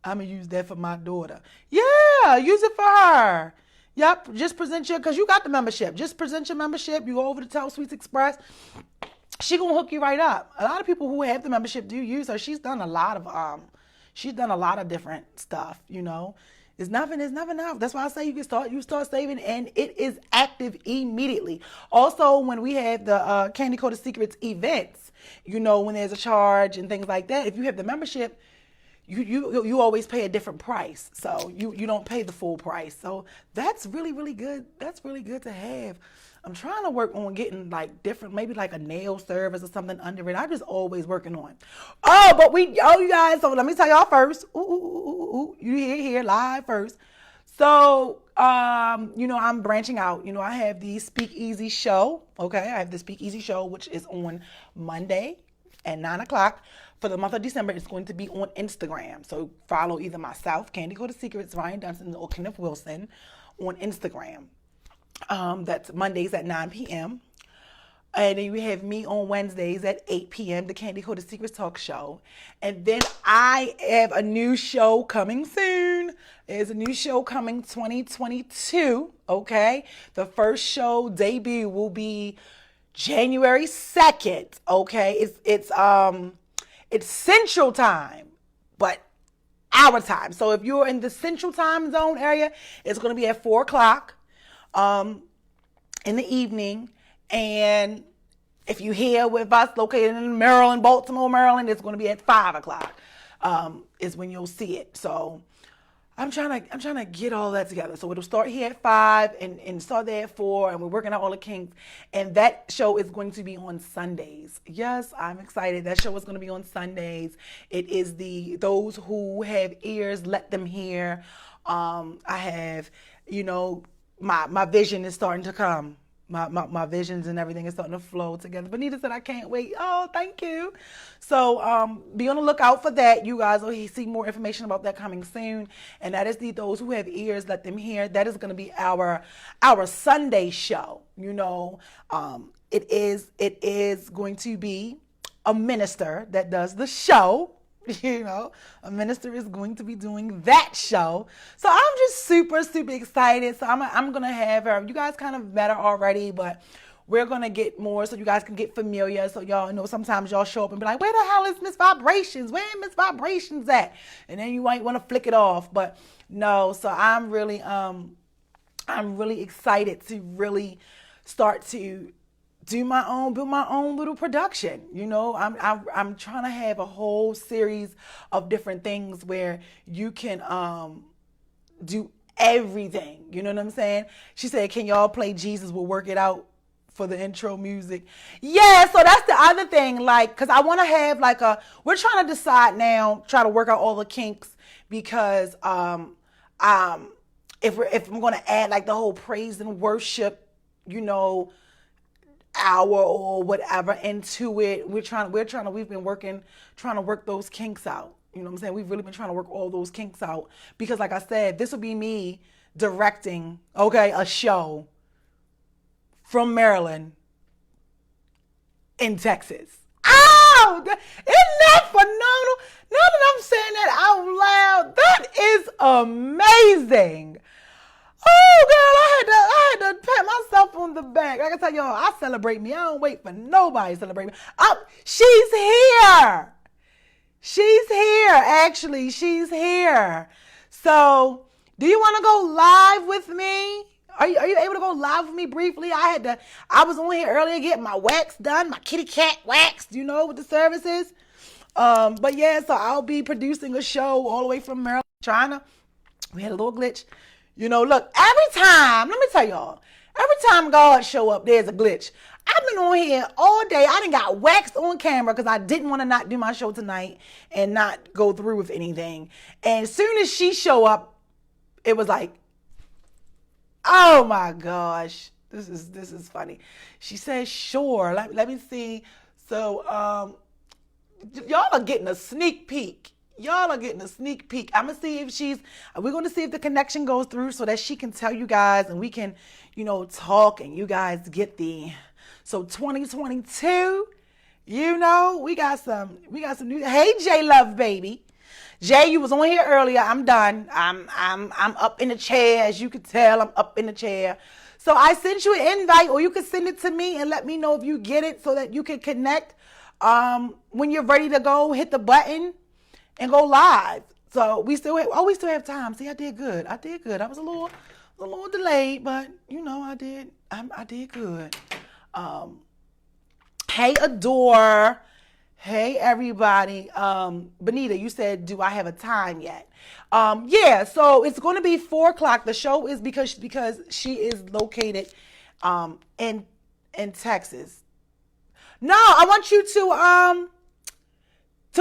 I'm gonna use that for my daughter. Yeah, use it for her. Yep, just present your, because you got the membership. Just present your membership. You go over to Tell Sweets Express. She gonna hook you right up. A lot of people who have the membership do use her. She's done a lot of different stuff, you know. It's nothing out. That's why I say you start saving, and it is active immediately. Also, when we have the Candy Coated Secrets events, you know, when there's a charge and things like that, if you have the membership, you always pay a different price, so you don't pay the full price. So that's really good. That's really good to have. I'm trying to work on getting like different, maybe like a nail service or something under it. I'm just always working on. You guys. So let me tell y'all first. You here live first. So, you know, I'm branching out. You know, I have the Speakeasy show. Okay, I have the Speakeasy show, which is on Monday at 9 o'clock. For the month of December, it's going to be on Instagram. So follow either myself, Candy Coated Secrets, Ryan Dunson, or Kenneth Wilson on Instagram. That's Mondays at 9 p.m. And then you have me on Wednesdays at 8 p.m., the Candy Coated Secrets Talk Show. And then I have a new show coming soon. There's a new show coming 2022, okay? The first show debut will be January 2nd, okay? It's Central Time, but our time. So if you're in the Central Time Zone area, it's going to be at 4 o'clock in the evening. And if you're here with us, located in Maryland, Baltimore, Maryland, it's going to be at 5 o'clock is when you'll see it. So I'm trying to get all that together. So it'll start here at 5 and start there at 4, and we're working out all the kinks. And that show is going to be on Sundays. Yes, I'm excited. That show is going to be on Sundays. It is those who have ears, let them hear. I have, you know, my vision is starting to come. My visions and everything is starting to flow together. Bonita said, I can't wait. Oh, thank you. So be on the lookout for that. You guys will see more information about that coming soon. And that is those who have ears, let them hear. That is going to be our Sunday show. You know, it is going to be a minister that does the show. You know, a minister is going to be doing that show. So I'm just super excited. So I'm going to have her. You guys kind of met her already, but we're going to get more so you guys can get familiar. So y'all know sometimes y'all show up and be like, where the hell is Miss Vibrations? Where Miss Vibrations at? And then you might want to flick it off. But no, so I'm really excited to really start to build my own little production. You know, I'm trying to have a whole series of different things where you can do everything. You know what I'm saying? She said, can y'all play Jesus Will Work It Out for the intro music? Yeah, so that's the other thing, like, because I want to have like we're trying to decide now, try to work out all the kinks, because if I'm going to add like the whole praise and worship, you know, hour or whatever into it. We've been trying to work those kinks out. You know what I'm saying? We've really been trying to work all those kinks out, because like I said, this will be me directing, okay, a show from Maryland in Texas. Oh, isn't that phenomenal? Now that I'm saying that out loud, that is amazing. Oh, girl, I had to pat myself on the back. Like I tell y'all, I celebrate me. I don't wait for nobody to celebrate me. She's here. She's here, actually. She's here. So, do you want to go live with me? Are you able to go live with me briefly? I was on here earlier getting my wax done, my kitty cat wax, you know, with the services. But yeah, so I'll be producing a show all the way from Maryland. We had a little glitch. You know, look, every time, let me tell y'all, every time God show up, there's a glitch. I've been on here all day. I done got waxed on camera because I didn't want to not do my show tonight and not go through with anything. And as soon as she show up, it was like, oh my gosh, this is funny. She says, sure, let me see. So, y'all are getting a sneak peek. Y'all are getting a sneak peek. I'm going to see if we're going to see if the connection goes through so that she can tell you guys and we can, you know, talk and you guys get so 2022, you know, we got some new, hey, J Love baby. Jay, you was on here earlier. I'm done. I'm up in the chair. As you can tell, I'm up in the chair. So I sent you an invite, or you can send it to me and let me know if you get it so that you can connect. When you're ready to go, hit the button and go live. So we still have time. See, I did good. I did good. I was a little delayed, but you know, I did good. Um, Hey, Adore. Hey, everybody. Benita, you said, do I have a time yet? Yeah, so it's going to be 4 o'clock. The show is because she is located in Texas. No, I want you to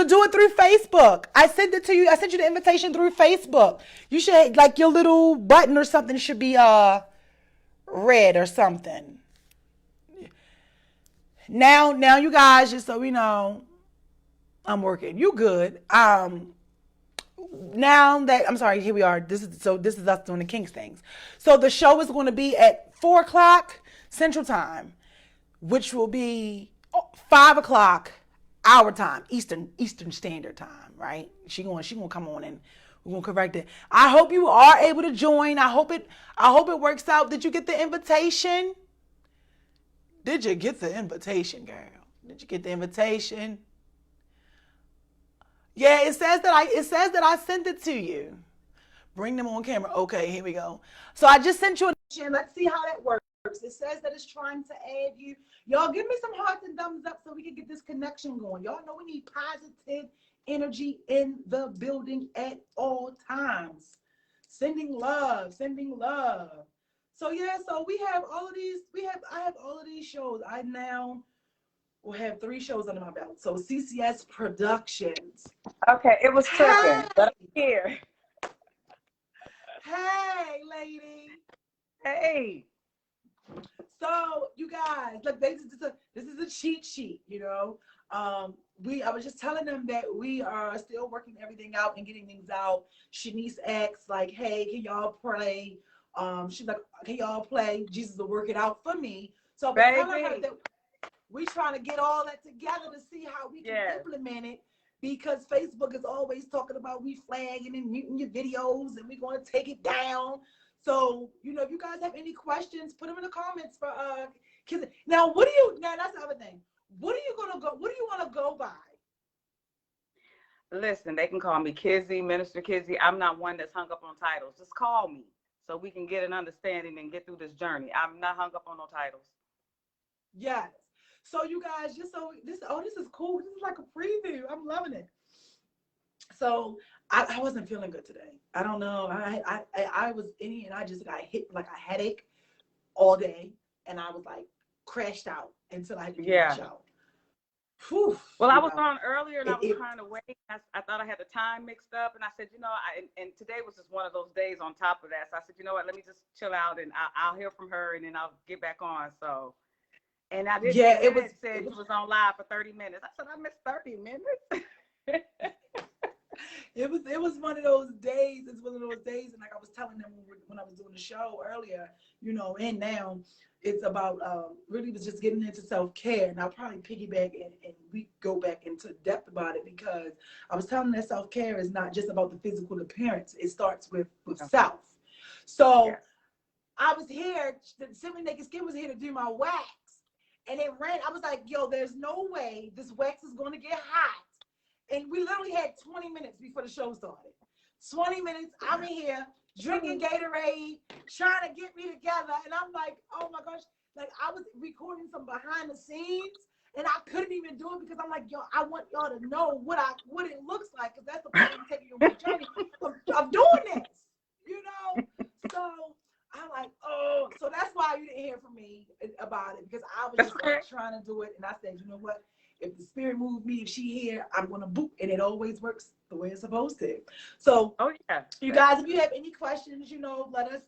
do it through Facebook. I sent it to you. I sent you the invitation through Facebook. You should like your little button or something should be red or something. Now you guys, just so we know, I'm working. You good? Now that I'm sorry, here we are. This is us doing the Kinks things. So the show is going to be at 4 o'clock Central Time, which will be 5 o'clock our time, Eastern Standard Time. Right? She gonna come on and we're gonna correct it. I hope you are able to join. I hope it works out. Did you get the invitation? Did you get the invitation, girl? Did you get the invitation? Yeah, it says that I sent it to you. Bring them on camera. Okay, here we go. So I just sent you a let's see how that works. It says that it's trying to add you. Y'all give me some hearts and thumbs up so we can get this connection going. Y'all know we need positive energy in the building at all times. Sending love, sending love. So yeah, so we have all of these, I have all of these shows. I now will have 3 shows under my belt. So CCS Productions. Okay, it was tripping, Hey, but I'm here. hey, lady. Hey. So you guys, look, this is a cheat sheet, you know. I was just telling them that we are still working everything out and getting things out. Shanice asked, like, hey, can y'all pray? She's like, can y'all play? Jesus will work it out for me. So I was telling her that we trying to get all that together to see how we can implement it, because Facebook is always talking about we flagging and muting your videos and we're going to take it down. So, you know, if you guys have any questions, put them in the comments for kids. Now, that's the other thing. What do you want to go by? Listen, they can call me Kizzy, Minister Kizzy. I'm not one that's hung up on titles. Just call me so we can get an understanding and get through this journey. I'm not hung up on no titles. Yes. So you guys, this is cool. This is like a preview. I'm loving it. So I wasn't feeling good today. I don't know. I was in here and I just got hit like a headache all day, and I was like crashed out until I had to get a shower. Whew, well, I was on earlier and I was trying to wait. I thought I had the time mixed up, and I said, you know, and today was just one of those days on top of that. So I said, you know what, let me just chill out and I'll hear from her and then I'll get back on. So, and I didn't. Yeah, it was on live for 30 minutes. I said, I missed 30 minutes. It was one of those days. It's one of those days, and like I was telling them when I was doing the show earlier, you know, and now it's about really was just getting into self-care, and I'll probably piggyback and we go back into depth about it, because I was telling them that self-care is not just about the physical appearance. It starts with self. So I was here, the Semi Naked Skin was here to do my wax, and it ran. I was like, yo, there's no way this wax is going to get hot. And we literally had 20 minutes before the show started. 20 minutes, I'm in here drinking Gatorade, trying to get me together. And I'm like, oh my gosh, like I was recording some behind the scenes and I couldn't even do it because I'm like, yo, I want y'all to know what it looks like, because that's the part I'm taking you on my journey of doing this, you know? So I'm like, oh, so that's why you didn't hear from me about it, because I was just like trying to do it. And I said, you know what? If the spirit moved me, if she here, I'm going to boot. And it always works the way it's supposed to. So, you guys, if you have any questions, you know, let us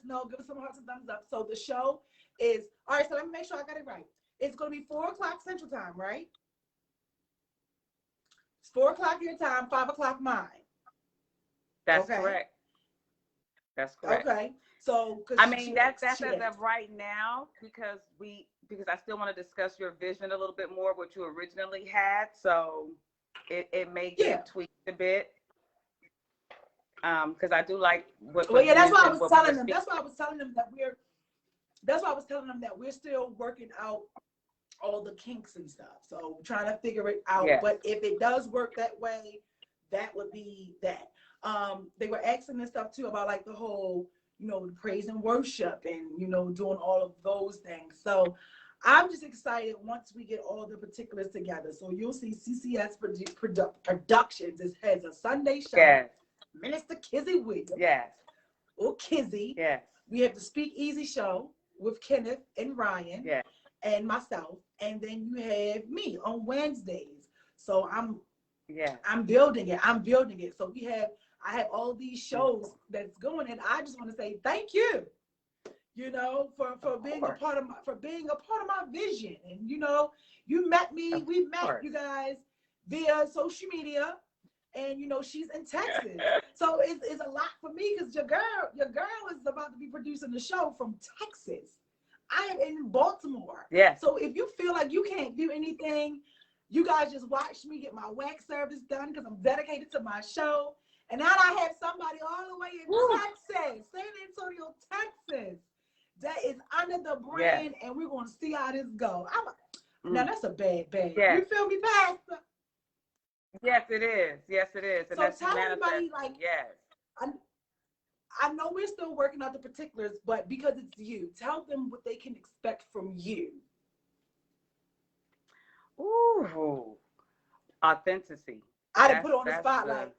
know. Give us some hearts and thumbs up. So the show is, all right, so let me make sure I got it right. It's going to be 4 o'clock Central Time, right? It's 4 o'clock your time, 5 o'clock mine. That's correct. That's correct. Okay. So, I mean, that's as of right now, because I still want to discuss your vision a little bit more, what you originally had. So it may get tweaked a bit. Because I do like what Well, was yeah, that's why I mentioned. was What we were telling them. speaking. That's why I was telling them that we're. That's why I was telling them that we're still working out all the kinks and stuff. So trying to figure it out. Yes. But if it does work that way, that would be that. They were asking this stuff too about like the whole, praise and worship and, doing all of those things. So I'm just excited once we get all the particulars together. So you'll see CCS Productions has a Sunday show. Yes. Minister Kizzy Williams. Yes. Or Kizzy. Yes. We have the Speak Easy show with Kenneth and Ryan. Yes. And myself, and then you have me on Wednesdays. So I'm building it. So I have all these shows that's going, and I just want to say thank you, for being a part of my vision. And you met me, we met you guys via social media, and she's in Texas, so it's a lot for me because your girl is about to be producing the show from Texas. I am in Baltimore. Yeah. So if you feel like you can't do anything, you guys just watch me get my wax service done because I'm dedicated to my show. And now I have somebody all the way in Texas, San Antonio, Texas, that is under the brand, and we're going to see how this goes. Now that's a bad. Yes. You feel me, Pastor? Yes, it is. Yes, it is. And So that's tell everybody, yes. I know we're still working out the particulars, but because it's you, tell them what they can expect from you. Ooh, authenticity. I didn't put on the spotlight.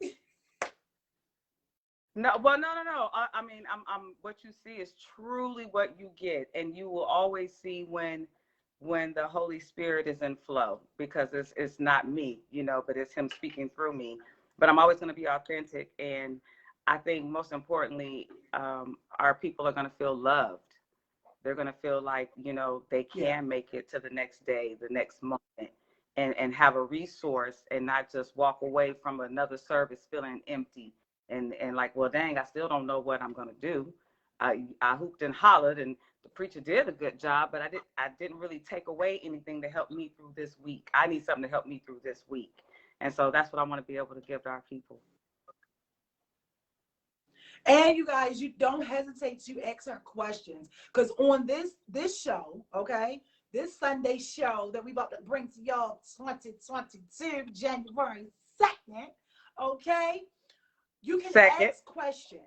No. I mean, I'm. What you see is truly what you get, and you will always see when the Holy Spirit is in flow, because it's not me, but it's Him speaking through me. But I'm always going to be authentic, and I think most importantly, our people are going to feel loved. They're going to feel like, they can make it to the next day, the next moment, and have a resource, and not just walk away from another service feeling empty and like, well, dang, I still don't know what I'm going to do. I hooped and hollered, and the preacher did a good job, but I didn't really take away anything to help me through this week. I need something to help me through this week. And so that's what I want to be able to give to our people. And you guys, you don't hesitate to ask her questions, because on this show, okay, this Sunday show that we about to bring to y'all 2022, January 2nd, okay, you can ask questions.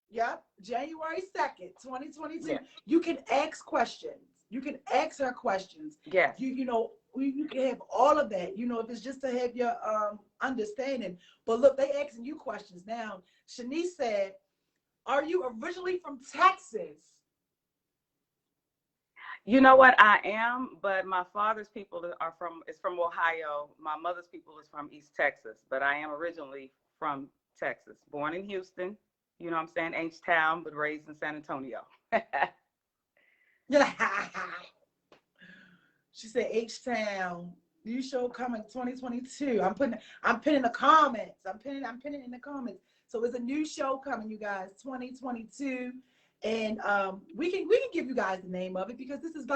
Yep, January 2nd, 2022. Yeah. You can ask questions. You can ask her questions. Yes. You can have all of that, if it's just to have your understanding. But look, they asking you questions now. Shanice said, are you originally from Texas? You know what? I am, but my father's people is from Ohio. My mother's people is from East Texas, but I am originally from Texas, born in Houston. You know what I'm saying? H-Town, but raised in San Antonio. She said H-Town. New show coming 2022. I'm pinning the comments. I'm pinning in the comments. So it's a new show coming, you guys, 2022. And we can give you guys the name of it, because this is the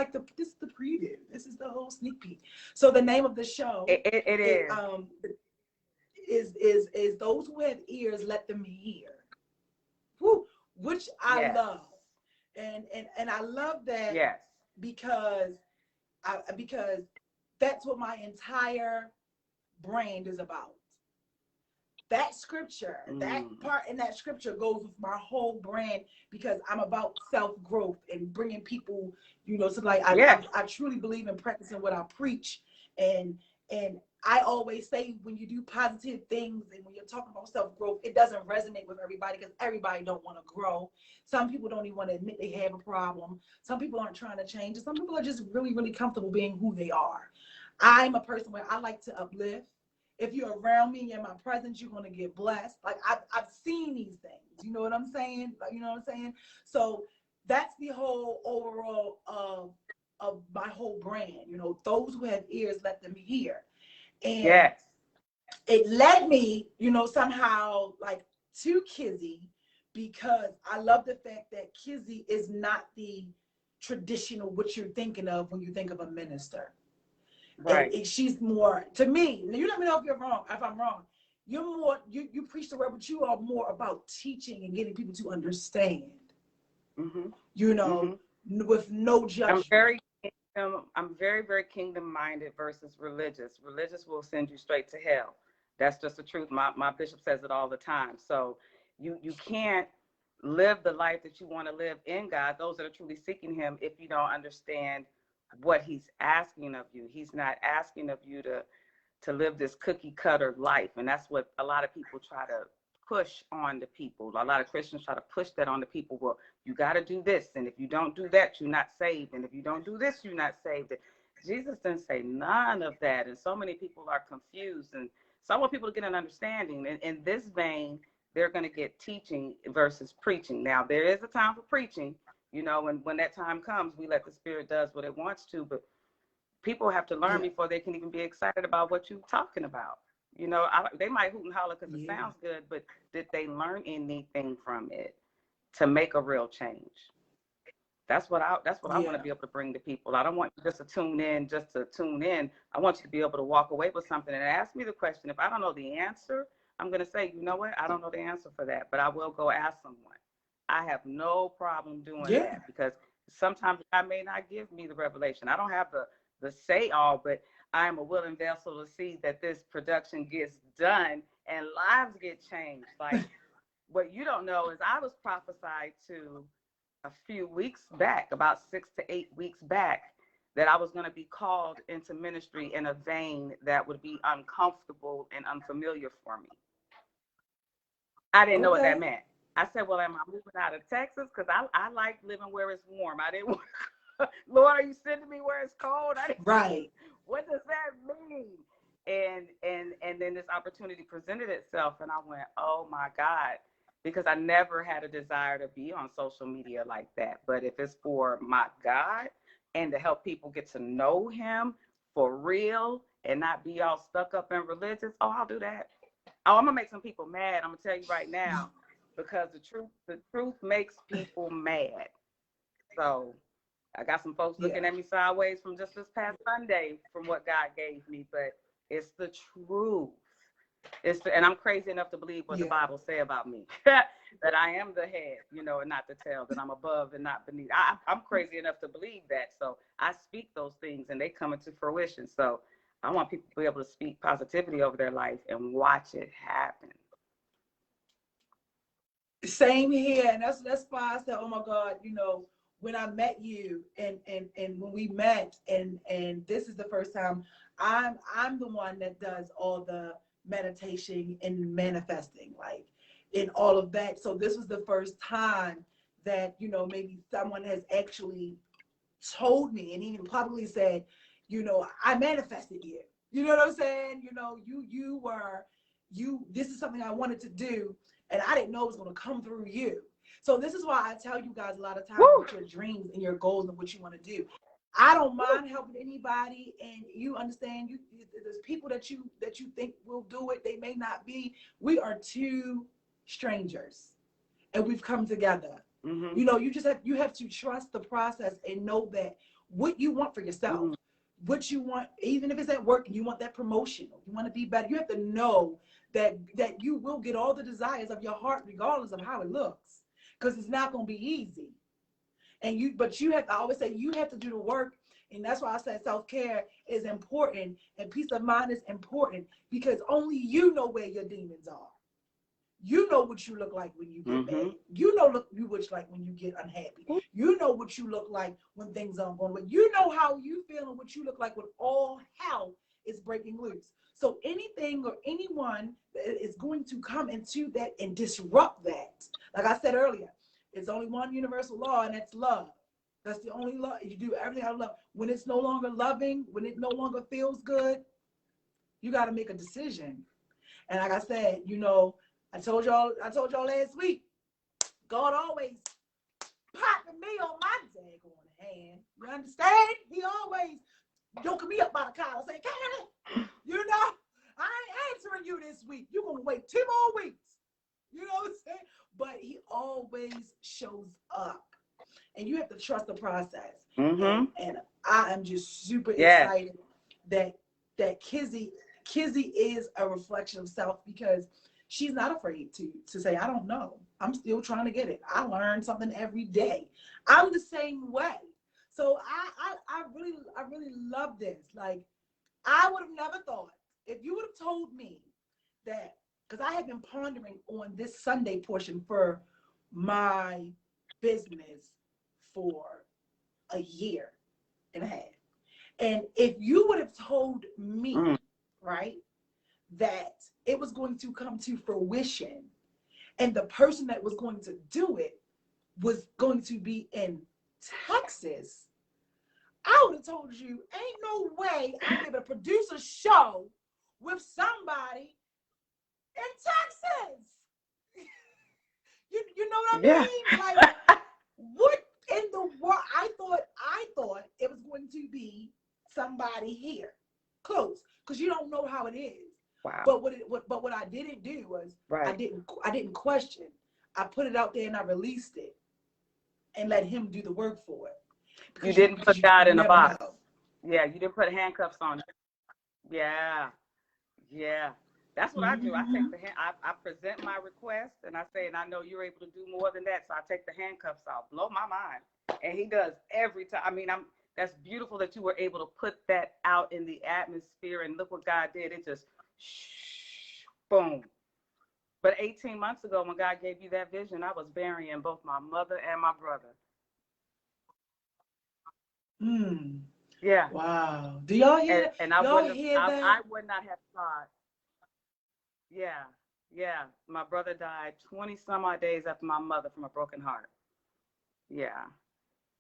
preview. This is the whole sneak peek. So the name of the show is Those Who Have Ears, Let Them Hear. Woo, which I love. And I love that because that's what my entire brand is about. That scripture, that part in that scripture goes with my whole brand, because I'm about self-growth and bringing people, so like I truly believe in practicing what I preach. And I always say, when you do positive things and when you're talking about self-growth, it doesn't resonate with everybody, because everybody don't want to grow. Some people don't even want to admit they have a problem. Some people aren't trying to change. Some people are just really, really comfortable being who they are. I'm a person where I like to uplift. If you're around me and you're in my presence, you're going to get blessed. Like I've seen these things. You know what I'm saying? So that's the whole overall of my whole brand. Those who have ears, let them hear. And it led me, somehow like to Kizzy, because I love the fact that Kizzy is not the traditional what you're thinking of when you think of a minister. Right. And she's more, to me, you let me know if I'm wrong. you preach the word, but you are more about teaching and getting people to understand. You know, with no judgment. I'm very, very kingdom minded versus religious. Religious will send you straight to hell. That's just the truth. My bishop says it all the time. So you can't live the life that you want to live in God, those that are truly seeking him, if you don't understand what he's asking of you. He's not asking of you to live this cookie cutter life. And that's what a lot of people try to push on the people. A lot of Christians try to push that on the people. Well, you got to do this. And if you don't do that, you're not saved. And if you don't do this, you're not saved. Jesus didn't say none of that. And so many people are confused. And so I want people to get an understanding. In this vein, they're going to get teaching versus preaching. Now, there is a time for preaching, you know, and when that time comes, we let the Spirit does what it wants to. But people have to learn before they can even be excited about what you're talking about. You know, they might hoot and holler because it sounds good, but did they learn anything from it to make a real change? That's what I want to be able to bring to people. I don't want you just to tune in. I want you to be able to walk away with something and ask me the question. If I don't know the answer, I'm going to say, you know what? I don't know the answer for that, but I will go ask someone. I have no problem doing that, because sometimes God may not give me the revelation. I don't have the say all, but I am a willing vessel to see that this production gets done and lives get changed. Like, what you don't know is I was prophesied to a few weeks back, about 6 to 8 weeks back, that I was going to be called into ministry in a vein that would be uncomfortable and unfamiliar for me. I didn't know what that meant. I said, well, am I moving out of Texas? Because I like living where it's warm. I didn't want Lord, are you sending me where it's cold? Right. What does that mean? And then this opportunity presented itself, and I went, oh my God, because I never had a desire to be on social media like that. But if it's for my God and to help people get to know him for real and not be all stuck up in religious, oh, I'll do that. Oh, I'm gonna make some people mad. I'm gonna tell you right now, because the truth makes people mad. So I got some folks looking at me sideways from just this past Sunday from what God gave me, but it's the truth. And I'm crazy enough to believe what the Bible say about me, that I am the head, you know, and not the tail, that I'm above and not beneath. I'm crazy enough to believe that. So I speak those things and they come into fruition. So I want people to be able to speak positivity over their life and watch it happen. Same here. And that's why I said, oh my God, you know, when I met you and when we met and this is the first time I'm the one that does all the meditation and manifesting, like in all of that. So this was the first time that, you know, maybe someone has actually told me and even publicly said, you know, I manifested you. You know what I'm saying? You know, this is something I wanted to do and I didn't know it was going to come through you. So this is why I tell you guys a lot of times what your dreams and your goals and what you want to do. I don't mind helping anybody, and you understand. There's people that you think will do it. They may not be. We are two strangers, and we've come together. Mm-hmm. You know, you have to trust the process and know that what you want for yourself, what you want, even if it's at work and you want that promotion, you want to be better. You have to know that you will get all the desires of your heart, regardless of how it looks. Because it's not going to be easy. But you have to, I always say, you have to do the work. And that's why I said self-care is important and peace of mind is important, because only you know where your demons are. You know what you look like when you get mad. You know what you look like when you get unhappy. You know what you look like when things aren't going well. You know how you feel and what you look like when all hell is breaking loose. So anything or anyone that is going to come into that and disrupt that, like I said earlier, it's only one universal law, and that's love. That's the only law. You do everything out of love. When it's no longer loving, when it no longer feels good, you got to make a decision. And like I said, you know, I told y'all last week, God always popping me on my daggone hand. You understand? He always yoking me up by the collar, saying, Candy, you know, I ain't answering you this week. You're going to wait 2 more weeks. You know what I'm saying? But he always shows up. And you have to trust the process. And I am just super excited that Kizzy Kizzy is a reflection of self because she's not afraid to say, I don't know. I'm still trying to get it. I learn something every day. I'm the same way. So I really love this. Like, I would have never thought, if you would have told me that, because I had been pondering on this Sunday portion for my business for a year and a half. And if you would have told me, right, that it was going to come to fruition and the person that was going to do it was going to be in Texas, I would have told you, ain't no way I'm going to be able to produce a show with somebody in Texas. You know what I mean? Like, what in the world? I thought it was going to be somebody here, close, because you don't know how it is. Wow. But what I didn't do was I didn't question. I put it out there and I released it and let him do the work for it. You didn't put God in a box. Know. Yeah, you didn't put handcuffs on it. Yeah. That's what I do. I take I present my request and I say, and I know you're able to do more than that, so I take the handcuffs off. Blow my mind. And he does every time. I mean, that's beautiful that you were able to put that out in the atmosphere, and look what God did. It just boom. But 18 months ago, when God gave you that vision, I was burying both my mother and my brother. Yeah. Wow. Do y'all hear that? And I would not have thought. Yeah. My brother died 20 some odd days after my mother from a broken heart. Yeah.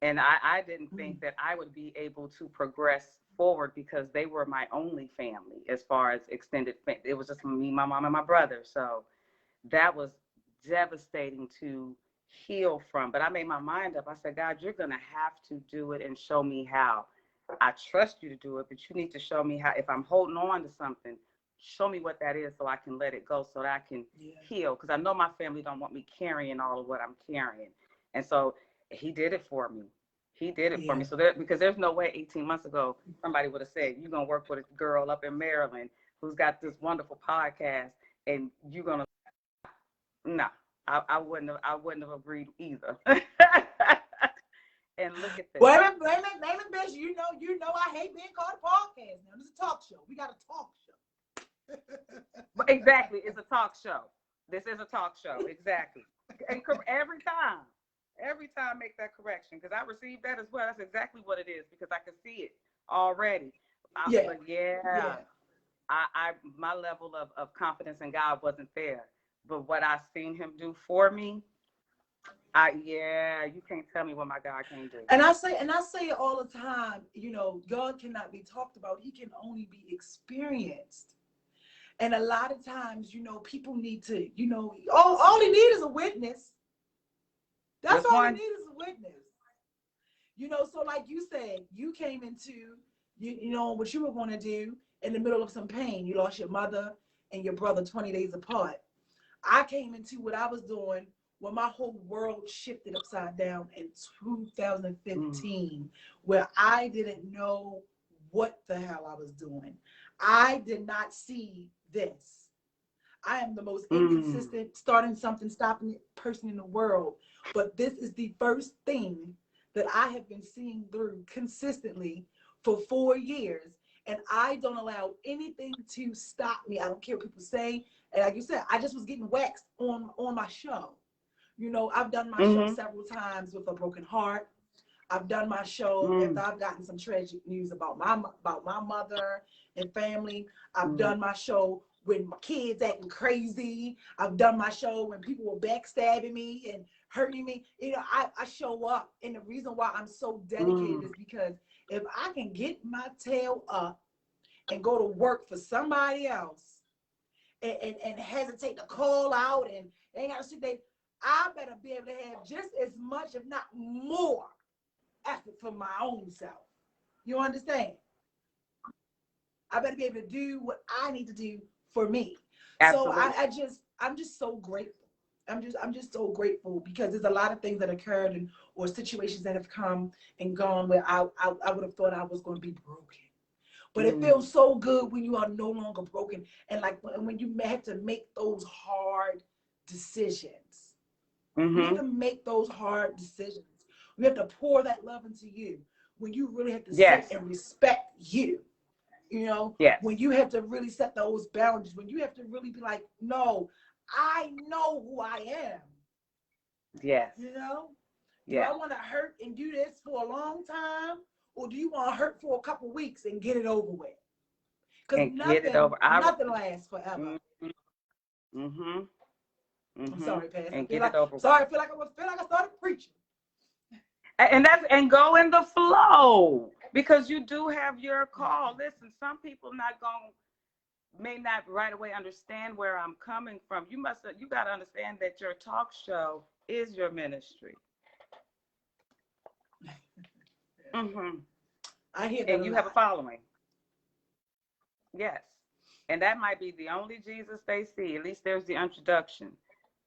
And I didn't think that I would be able to progress forward because they were my only family as far as extended family. It was just me, my mom, and my brother. So that was devastating to heal from. But I made my mind up. I said, God, you're going to have to do it and show me how. I trust you to do it, but you need to show me how. If I'm holding on to something, show me what that is so I can let it go, so that I can heal. Because I know my family don't want me carrying all of what I'm carrying. And so he did it for me. For me. So because there's no way 18 months ago somebody would have said, you're going to work with a girl up in Maryland who's got this wonderful podcast and you're going to, no, I wouldn't have agreed either. And look at this. Wait a minute, bitch. You know I hate being called a podcast now. This is a talk show. We got a talk show. Exactly. It's a talk show. This is a talk show. Exactly. And every time make that correction, because I received that as well. That's exactly what it is, because I can see it already. My level of confidence in God wasn't there. But what I seen him do for me, you can't tell me what my God can't do. And I say it all the time, God cannot be talked about. He can only be experienced. And a lot of times, people need to, all he needs is a witness. That's all he needs is a witness. So like you said, you came into, what you were going to do in the middle of some pain. You lost your mother and your brother 20 days apart. I came into what I was doing when my whole world shifted upside down in 2015, where I didn't know what the hell I was doing. I did not see this. I am the most inconsistent, starting something, stopping it person in the world. But this is the first thing that I have been seeing through consistently for 4 years. And I don't allow anything to stop me. I don't care what people say. And like you said, I just was getting waxed on my show. I've done my show several times with a broken heart. I've done my show after I've gotten some tragic news about my mother and family. I've done my show when my kids acting crazy. I've done my show when people were backstabbing me and hurting me. I show up. And the reason why I'm so dedicated is because if I can get my tail up and go to work for somebody else and hesitate to call out and they ain't got to sit there, I better be able to have just as much, if not more, effort for my own self. You understand? I better be able to do what I need to do for me. Absolutely. So I'm just so grateful. I'm just so grateful because there's a lot of things that occurred or situations that have come and gone where I would have thought I was going to be broken. But it feels so good when you are no longer broken. And like when you have to make those hard decisions. You have to make those hard decisions. You have to pour that love into you. When you really have to sit and respect you. You know, when you have to really set those boundaries, when you have to really be like, no, I know who I am. Yes. You know? Do I want to hurt and do this for a long time? Or do you want to hurt for a couple weeks and get it over with? Because nothing lasts forever. I'm sorry, Pastor. And get it over. Sorry, I feel like I started preaching. And go in the flow, because you do have your call. Listen, some people may not right away understand where I'm coming from. You got to understand that your talk show is your ministry. I hear that. And you have a following. Yes. And that might be the only Jesus they see. At least there's the introduction.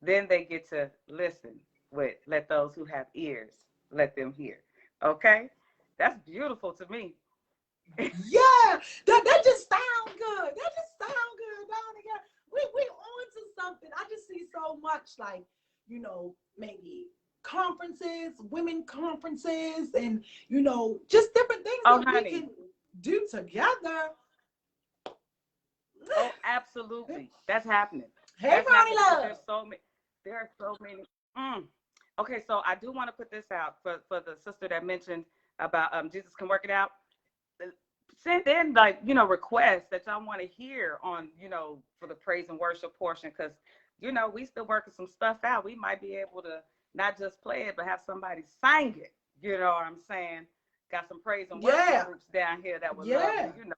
Then they get to listen with, let those who have ears, let them hear. Okay? That's beautiful to me. Yeah, that just sounds good. That just sounds good, Donica. We on to something. I just see so much, like, you know, maybe conferences, women conferences, and, you know, just different things that we can do together. Oh, absolutely. That's happening. Hey, Ronnie Love. There are so many. Okay, so I do want to put this out for the sister that mentioned about Jesus Can Work It Out. Send in, like, you know, requests that y'all want to hear on, you know, for the praise and worship portion, because, you know, we still working some stuff out. We might be able to not just play it, but have somebody sing it. You know what I'm saying? Got some praise and worship groups down here that would love to, you know.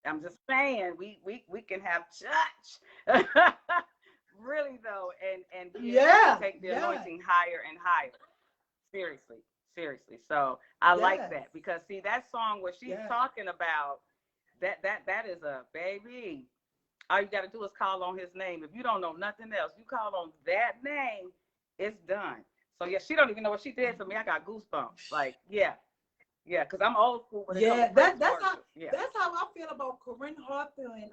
I'm just saying, we can have church. Really though, and take the anointing higher and higher. Seriously. So I like that, because see, that song where she's talking about that is a baby. All you got to do is call on his name. If you don't know nothing else, you call on that name, it's done. So yeah, she don't even know what she did for me. I got goosebumps. Like, yeah, because I'm old school. That's how I feel about Corinne Hawthorne.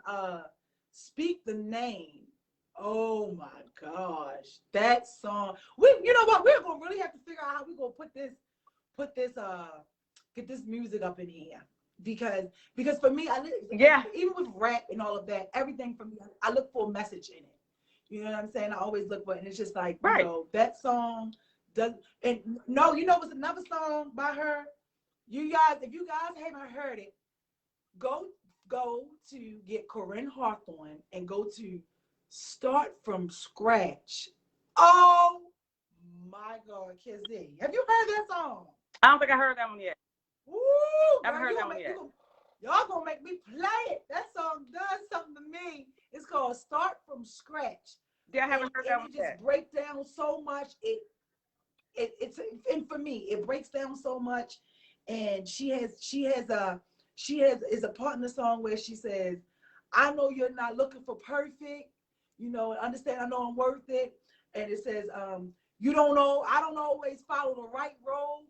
Speak the Name. Oh my gosh, that song. You know what? We're gonna really have to figure out how we're gonna get this music up in here, because for me, even with rap and all of that, everything for me, I look for a message in it. You know what I'm saying? I always look for it, and it's just like, you know, that song does. And no, you know, what's another song by her? You guys, if you guys haven't heard it, go to get Corinne Hawthorne and go to Start From Scratch. Oh my God, Kizzy. Have you heard that song? I don't think I heard that one yet. Woo, I haven't heard that one yet. Y'all gonna make me play it. That song does something to me. It's called Start From Scratch. Yeah, I haven't heard that one yet. It just breaks down so much. And for me, it breaks down so much. And she is a part in the song where she says, I know you're not looking for perfect, you know, and understand I know I'm worth it. And it says, you don't know, I don't always follow the right road,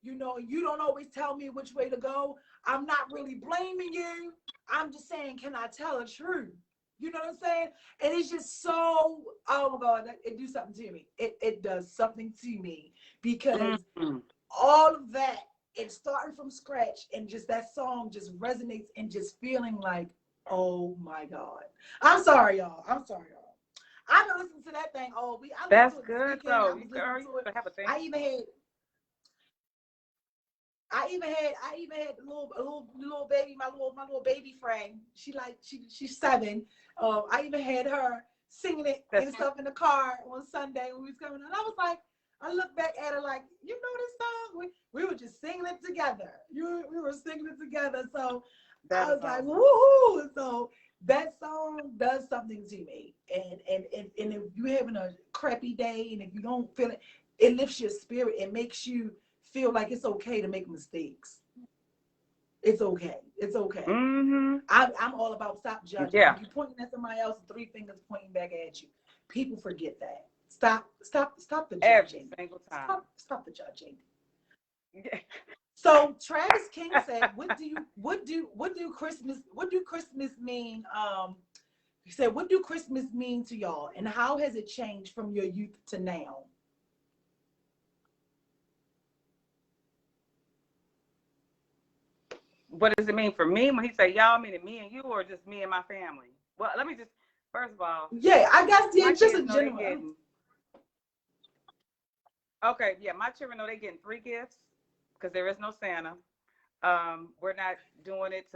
you know, you don't always tell me which way to go. I'm not really blaming you. I'm just saying, can I tell the truth? You know what I'm saying? And it's just so, oh my God, it do something to me. It does something to me, because all of that, and starting from scratch, and just that song just resonates, and just feeling like, oh my God. I'm sorry, y'all. I've been listening to that thing all week. That's good though. Girl, you have a thing. I even had a little baby, my little baby friend. She's 7. I even had her singing it and stuff in the car on Sunday when we was coming. And I was like, I look back at her like, you know this song? We were just singing it together. We were singing it together. So I was like, woohoo! So that song does something to me. And if you're having a crappy day, and if you don't feel it, it lifts your spirit. It makes you feel like it's okay to make mistakes. It's okay. It's okay. I'm all about stop judging. Yeah. If you're pointing at somebody else, 3 fingers pointing back at you. People forget that. Stop the judging. Every single time. Stop the judging. Yeah. So Travis King said, what do Christmas mean? He said, what do Christmas mean to y'all, and how has it changed from your youth to now? What does it mean for me when he say y'all, meaning me and you, or just me and my family? Well, let me just first of all, yeah, I guess yeah, my just kids a know they general. getting. Okay, yeah, my children know they getting 3 gifts because there is no Santa. We're not doing it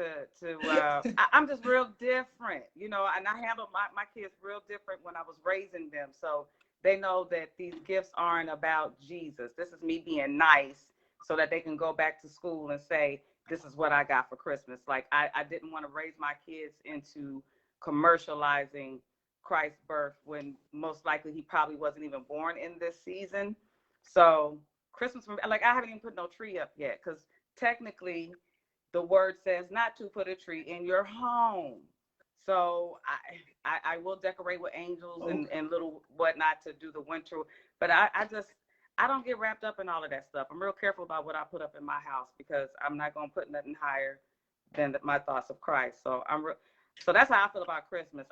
I'm just real different, you know, and I handle my kids real different when I was raising them. So they know that these gifts aren't about Jesus. This is me being nice so that they can go back to school and say, this is what I got for Christmas. Like I didn't want to raise my kids into commercializing Christ's birth when most likely he probably wasn't even born in this season. So Christmas, like I haven't even put no tree up yet because technically the word says not to put a tree in your home. So I will decorate with angels and little whatnot to do the winter. But I don't get wrapped up in all of that stuff. I'm real careful about what I put up in my house because I'm not going to put nothing higher than my thoughts of Christ. So so that's how I feel about Christmas.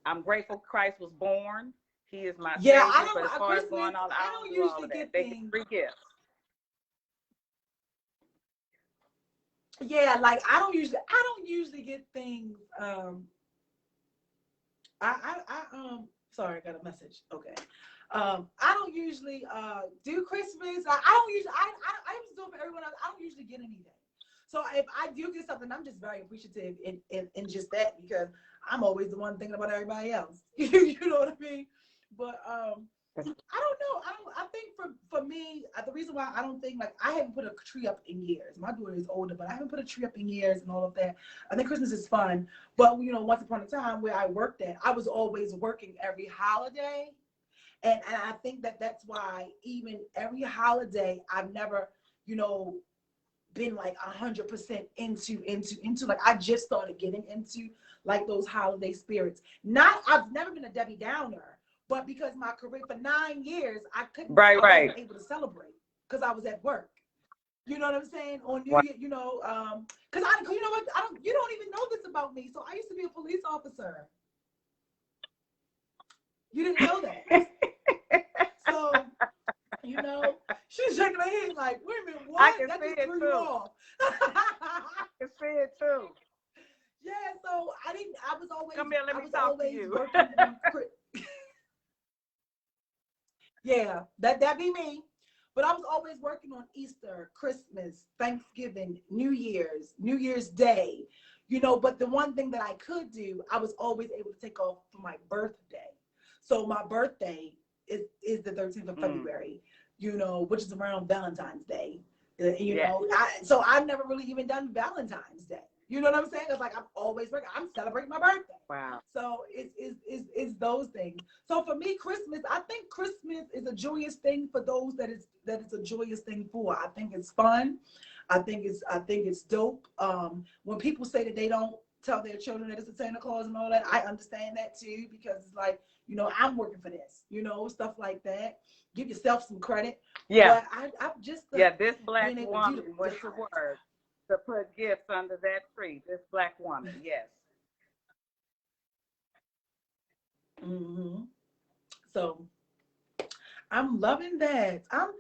I'm grateful Christ was born. He is my Yeah, savior. But as far as going all, I don't do all of that. They get 3 gifts. Yeah, like I don't usually get things. Sorry, I got a message. Okay. I don't usually do Christmas. I don't usually I used to do it for everyone else. I don't usually get anything. So if I do get something, I'm just very appreciative in just that, because I'm always the one thinking about everybody else. You know what I mean? But I don't know. I think for me, the reason why I don't think, like, I haven't put a tree up in years. My daughter is older, but I haven't put a tree up in years and all of that. I think Christmas is fun, but you know, once upon a time where I worked at, I was always working every holiday, and I think that's why even every holiday I've never, you know, been like 100% into like, I just started getting into like those holiday spirits. Not, I've never been a Debbie Downer, but because my career for 9 years, I wasn't able to celebrate because I was at work. You know what I'm saying? On New Year, you know, because you know what, you don't even know this about me. So I used to be a police officer. You didn't know that. So, you know, she's shaking her head like, wait a minute, what? I can that see just it threw too. you off. I can see it too. Yeah, so I was always, come here, let I me was talk always to you. working on yeah, that be me. But I was always working on Easter, Christmas, Thanksgiving, New Year's Day, you know. But the one thing that I could do, I was always able to take off for my birthday. So my birthday is the 13th of February, you know, which is around Valentine's Day. You know, so I've never really even done Valentine's Day. You know what I'm saying? It's like I'm always working. I'm celebrating my birthday. Wow. So it's those things. So for me, Christmas, I think Christmas is a joyous thing for those that it's a joyous thing for. I think it's fun. I think it's dope. When people say that they don't tell their children that it's a Santa Claus and all that, I understand that too, because it's like, you know, I'm working for this, you know, stuff like that. Give yourself some credit. Yeah. But I'm just this black woman went to work to put gifts under that tree. This black woman, yes. Mm-hmm. So I'm loving that. I'm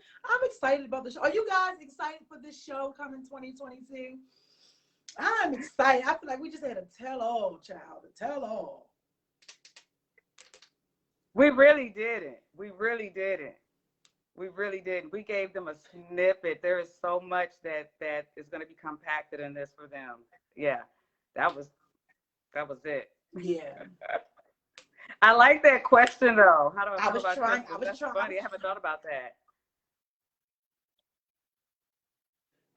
excited about the show. Are you guys excited for this show coming 2022? I'm excited. I feel like we just had a tell all, child. A tell all. We really didn't. We really didn't. We really didn't. We gave them a snippet. There is so much that is going to be compacted in this for them. Yeah, that was it. Yeah. I like that question though. How do I feel about trying, Christmas? That's funny. I haven't thought about that.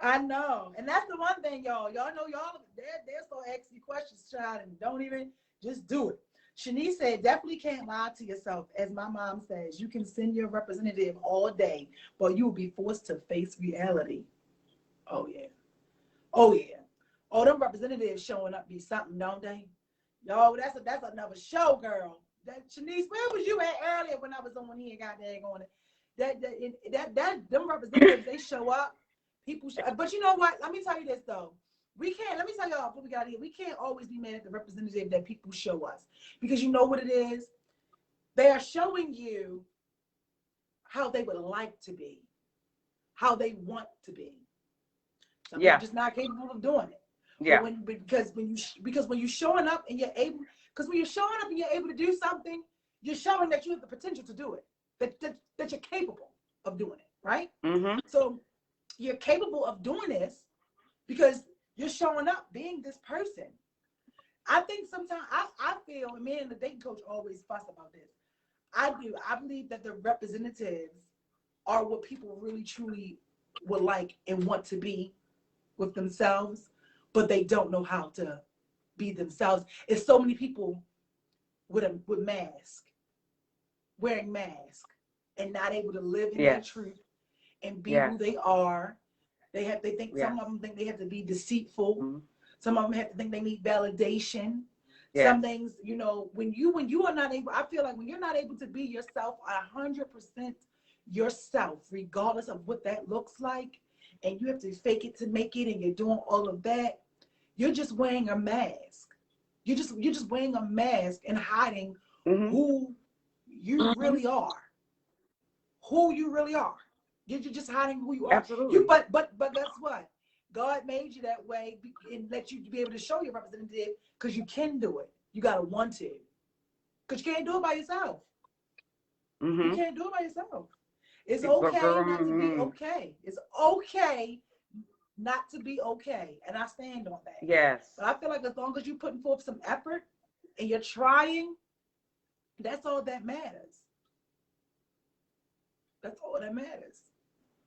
I know. And that's the one thing, y'all. Y'all know they're so ask you questions, child, and don't even just do it. Shanice said, definitely can't lie to yourself. As my mom says, you can send your representative all day, but you will be forced to face reality. Oh, yeah. Oh, yeah. Oh, them representatives showing up be something, don't they? Yo, that's another show, girl. That Shanice, where was you at earlier when I was on here? Got there going? Them representatives, they show up. But you know what? Let me tell you this though. We can't. Let me tell y'all what we got here. We can't always be mad at the representative that people show us, because you know what it is. They are showing you how they would like to be, how they want to be. Some people are just not capable of doing it. Yeah. But when you're showing up and you're able, because when you're showing up and you're able to do something, you're showing that you have the potential to do it. That you're capable of doing it, right? Mm-hmm. So you're capable of doing this because you're showing up being this person. I think sometimes I feel, and me and the dating coach always fuss about this. I believe that the representatives are what people really truly would like and want to be with themselves, but they don't know how to be themselves. It's so many people with mask, wearing masks, and not able to live in their truth and be who they are. They think some of them think they have to be deceitful. Mm-hmm. Some of them have to think they need validation. Yes. Some things, you know, when you are not able, I feel like when you're not able to be yourself 100% yourself, regardless of what that looks like, and you have to fake it to make it, and you're doing all of that, you're just wearing a mask. You're just wearing a mask and hiding who you really are. Who you really are. You're just hiding who you are. Absolutely. But guess what? God made you that way and let you be able to show your representative, because you can do it. You gotta want to. Because you can't do it by yourself. Mm-hmm. You can't do it by yourself. It's okay not to be okay. It's okay not to be okay. And I stand on that. Yes. But I feel like as long as you're putting forth some effort and you're trying, that's all that matters. That's all that matters.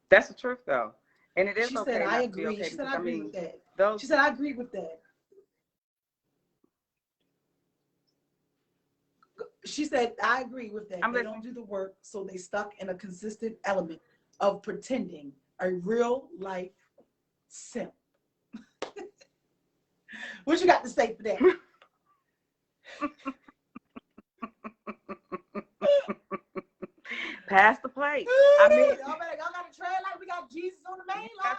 That's the truth, though. And it is she okay. Said, I not agree. To be okay, she said, I agree with that. Those... She said, I agree with that. She said, I agree with that. They don't do the work, so they stuck in a consistent element of pretending a real life simp. What you got to say for that? Pass the plate. I mean, y'all got to tread like we got Jesus on the main line.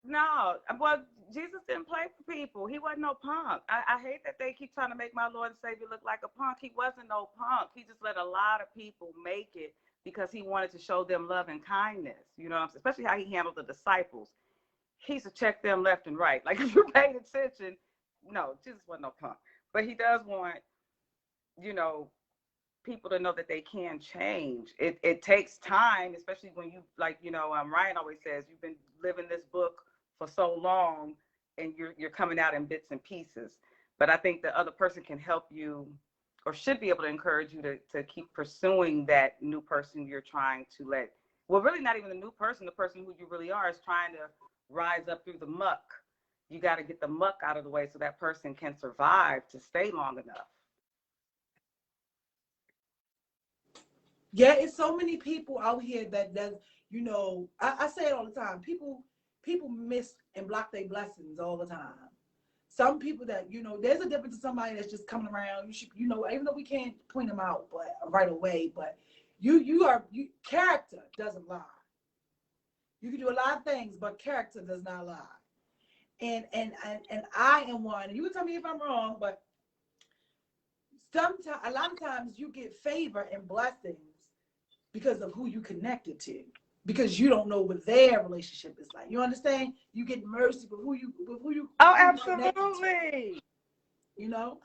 No, well, Jesus didn't play for people. He wasn't no punk. I hate that they keep trying to make my Lord and Savior look like a punk. He wasn't no punk. He just let a lot of people make it because he wanted to show them love and kindness. You know what I'm saying? Especially how he handled the disciples. He used to check them left and right. Like, if you paid attention, no, Jesus wasn't no punk. But he does want, you know, people to know that they can change. It takes time, especially when you, like, you know, Ryan always says, you've been living this book for so long and you're coming out in bits and pieces. But I think the other person can help you, or should be able to encourage you to keep pursuing that new person you're trying to let, well, really not even the new person, the person who you really are is trying to rise up through the muck. You got to get the muck out of the way so that person can survive to stay long enough. Yeah, it's so many people out here that you know, I say it all the time. People miss and block their blessings all the time. Some people that, you know, there's a difference to somebody that's just coming around. You should, you know, even though we can't point them out, but right away, but character doesn't lie. You can do a lot of things, but character does not lie. And I am one. And you can tell me if I'm wrong, but sometimes, a lot of times, you get favor and blessings because of who you connected to, because you don't know what their relationship is like. You understand? You get mercy with who you. Oh, absolutely. You know.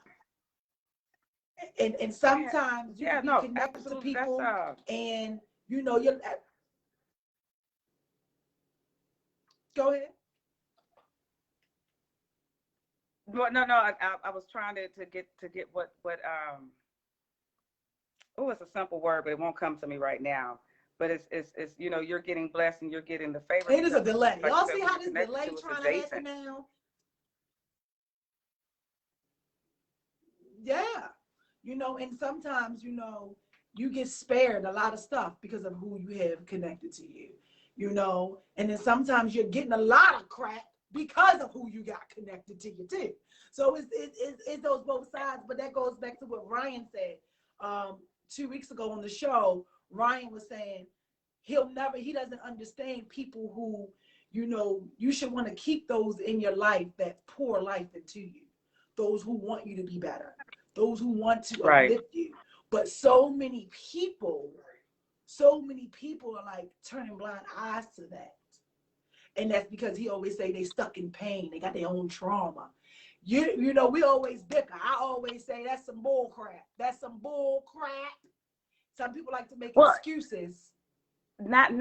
And sometimes you can be connected to people, and you know you're. Go ahead. Well, no, I was trying to get what it's a simple word, but it won't come to me right now. But it's you know, you're getting blessed and you're getting the favor. It is a delay. Like, y'all see how this delay trying to happen now? Yeah. You know, and sometimes, you know, you get spared a lot of stuff because of who you have connected to you, you know, and then sometimes you're getting a lot of crap because of who you got connected to you too. So it's those both sides, but that goes back to what Ryan said 2 weeks ago on the show. Ryan was saying, he doesn't understand people who, you should want to keep those in your life that pour life into you, those who want you to be better, those who want to Right. uplift you. But so many people are like turning blind eyes to that. And that's because he always say they stuck in pain. They got their own trauma. We always bicker. I always say that's some bull crap. That's some bull crap. Some people like to make Well, excuses. not.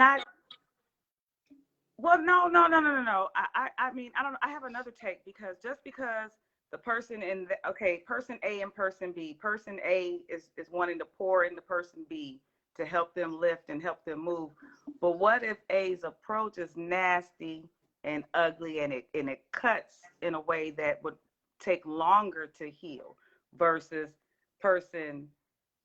Well, no. I mean, I don't know. I have another take, because just because the person person A and person B, person A is wanting to pour into person B to help them lift and help them move. But what if A's approach is nasty and ugly, and it cuts in a way that would take longer to heal, versus person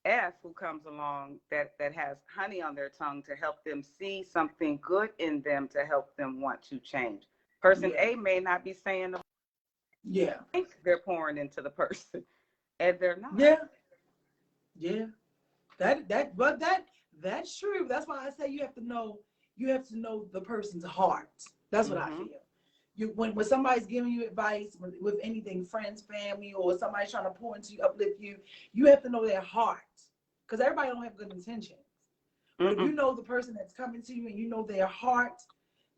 F, who comes along that has honey on their tongue to help them see something good in them to help them want to change. Person Yeah. A may not be saying the Yeah. thing they're pouring into the person, and they're not. Yeah. That's true. That's why I say you have to know the person's heart. That's what I feel. When somebody's giving you advice with anything, friends, family, or somebody's trying to pour into you, uplift you, you have to know their heart, because everybody don't have good intentions. But if you know the person that's coming to you and you know their heart,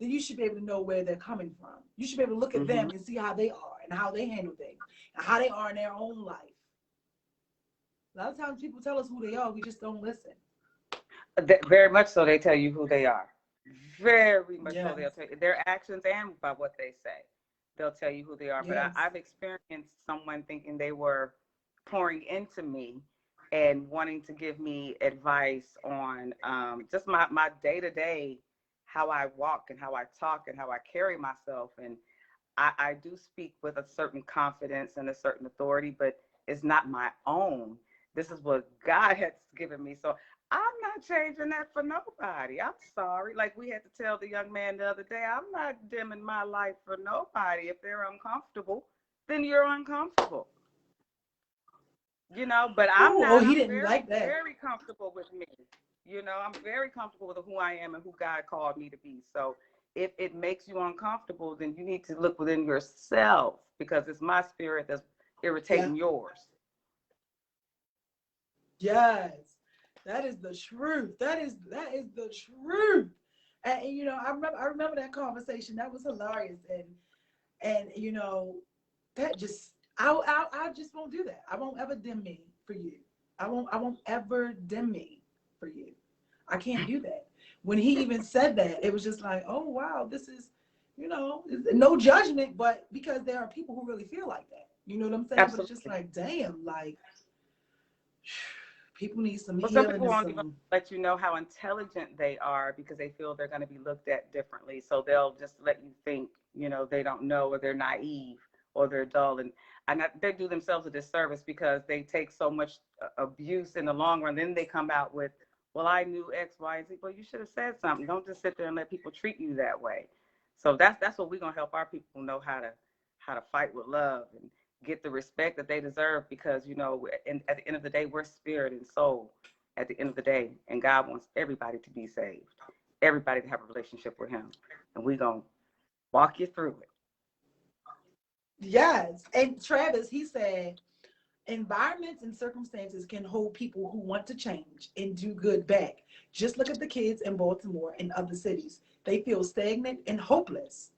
then you should be able to know where they're coming from. You should be able to look at them and see how they are and how they handle things and how they are in their own life. A lot of times people tell us who they are, we just don't listen. Very much so, they tell you who they are. Very much so, Yes. they'll tell you their actions and by what they say. They'll tell you who they are. Yes. But I've experienced someone thinking they were pouring into me and wanting to give me advice on just my day-to-day, how I walk and how I talk and how I carry myself. And I do speak with a certain confidence and a certain authority, but it's not my own. This is what God has given me. So I'm not changing that for nobody. I'm sorry. Like we had to tell the young man the other day, I'm not dimming my light for nobody. If they're uncomfortable, then you're uncomfortable. But I'm Ooh, not. he I'm didn't very, like that. very comfortable with me. I'm very comfortable with who I am and who God called me to be. So if it makes you uncomfortable, then you need to look within yourself, because it's my spirit that's irritating yours. Yes. That is the truth. That is the truth. And I remember that conversation. That was hilarious. And that just I just won't do that. I won't ever dim me for you. I won't ever dim me for you. I can't do that. When he even said that, it was just like, oh wow, this is, no judgment, but because there are people who really feel like that. You know what I'm saying? Absolutely. But it's just like, damn, like people need some Well, some healing people and won't even some. let you know how intelligent they are, because they feel they're going to be looked at differently. So they'll just let you think, they don't know, or they're naive, or they're dull. And they do themselves a disservice, because they take so much abuse in the long run. Then they come out with, well, I knew X, Y, and Z. Well, you should have said something. Don't just sit there and let people treat you that way. So that's what we're going to help our people know, how to fight with love and get the respect that they deserve, because at the end of the day, we're spirit and soul at the end of the day, and God wants everybody to be saved, everybody to have a relationship with him, and we're going to walk you through it. Yes. And Travis, he said, environments and circumstances can hold people who want to change and do good back. Just look at the kids in Baltimore and other cities. They feel stagnant and hopeless.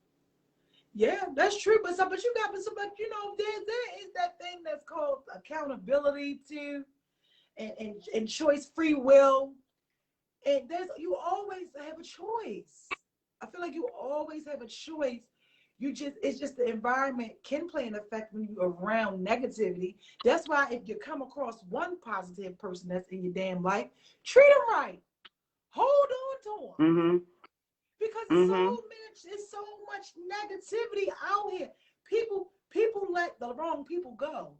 Yeah, that's true. But there is that thing that's called accountability too, and choice, free will. And you always have a choice. I feel like you always have a choice. It's just the environment can play an effect when you're around negativity. That's why if you come across one positive person that's in your damn life, treat them right. Hold on to them. Because it's so much negativity out here. People let the wrong people go.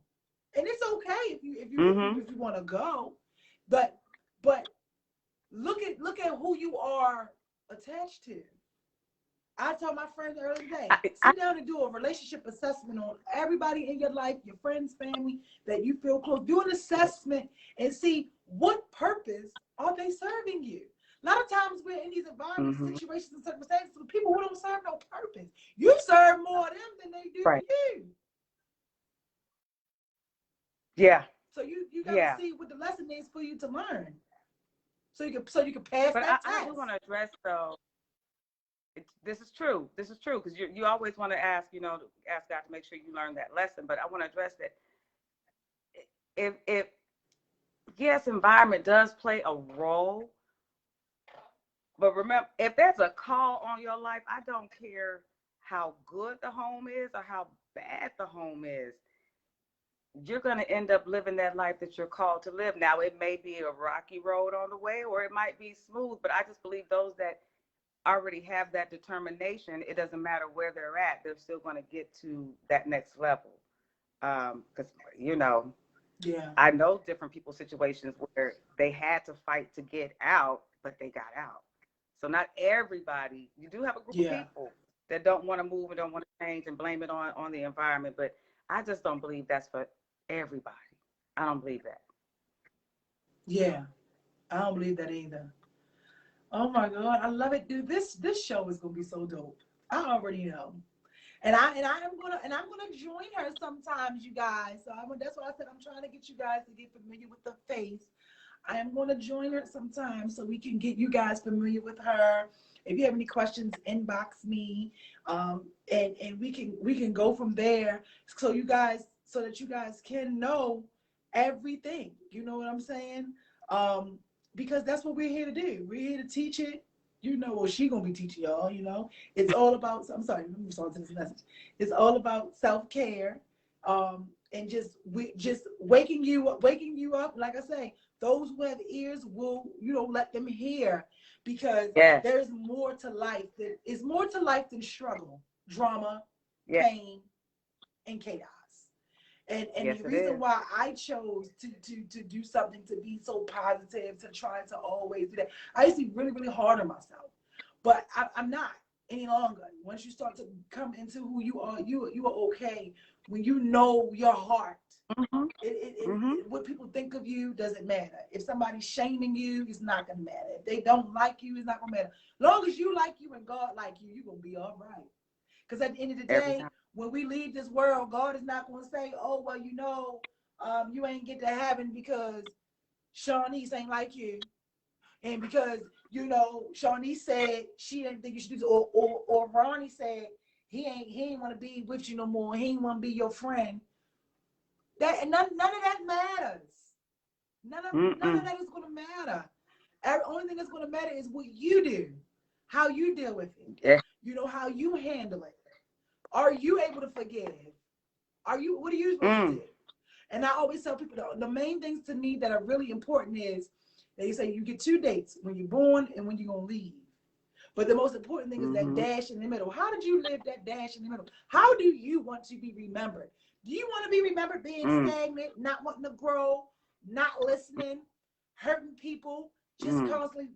And it's okay if you want to go. But look at who you are attached to. I told my friends earlier today, sit down and do a relationship assessment on everybody in your life, your friends, family that you feel close. Do an assessment and see what purpose are they serving you. A lot of times we're in these environments, situations, and circumstances with people who don't serve no purpose. You serve more of them than they do you. Yeah. So you gotta see what the lesson is for you to learn. So you can pass that test. I do want to address though. This is true. This is true because you always want to ask, ask God to make sure you learn that lesson. But I want to address that. If yes, environment does play a role, but remember, if there's a call on your life, I don't care how good the home is or how bad the home is. You're going to end up living that life that you're called to live. Now, it may be a rocky road on the way, or it might be smooth, but I just believe those that already have that determination, it doesn't matter where they're at, they're still going to get to that next level. Because, I know different people's situations where they had to fight to get out, but they got out. So not everybody, you do have a group of people that don't want to move and don't want to change and blame it on the environment, but I just don't believe that's for everybody. I don't believe that. Yeah, I don't believe that either. Oh my God, I love it, dude. This show is gonna be so dope. I already know, and I'm gonna join her sometimes, you guys. So that's why I said I'm trying to get you guys to get familiar with the face. I am going to join her sometime so we can get you guys familiar with her. If you have any questions, inbox me, and we can go from there. So that you guys can know everything. You know what I'm saying? Because that's what we're here to do. We're here to teach it. Well, she gonna be teaching y'all. It's all about. I'm sorry. Let me respond to this message. It's all about self-care, and just waking you up. Like I say, those who have ears will, let them hear, because there's more to life. It's more to life than struggle, drama, pain, and chaos. And the reason why I chose to do something, to be so positive, to try to always do that, I used to be really, really hard on myself. But I'm not any longer. Once you start to come into who you are okay when you know your heart. What people think of you doesn't matter. If somebody's shaming you, it's not going to matter. If they don't like you, it's not going to matter. As long as you like you and God like you, you're going to be all right. Because at the end of the day, when we leave this world, God is not going to say, oh, well, you ain't get to heaven because Shawnice ain't like you. And because, Shawnice said she didn't think you should do this, or Ronnie said he ain't want to be with you no more. He ain't want to be your friend. None of that matters. None of that is going to matter. The only thing that's going to matter is what you do, how you deal with it. How you handle it. Are you able to forgive? What are you supposed to do? And I always tell people the main things to me that are really important is they say you get 2 dates, when you're born and when you're going to leave. But the most important thing is that dash in the middle. How did you live that dash in the middle? How do you want to be remembered? Do you want to be remembered being stagnant, not wanting to grow, not listening, hurting people, just constantly,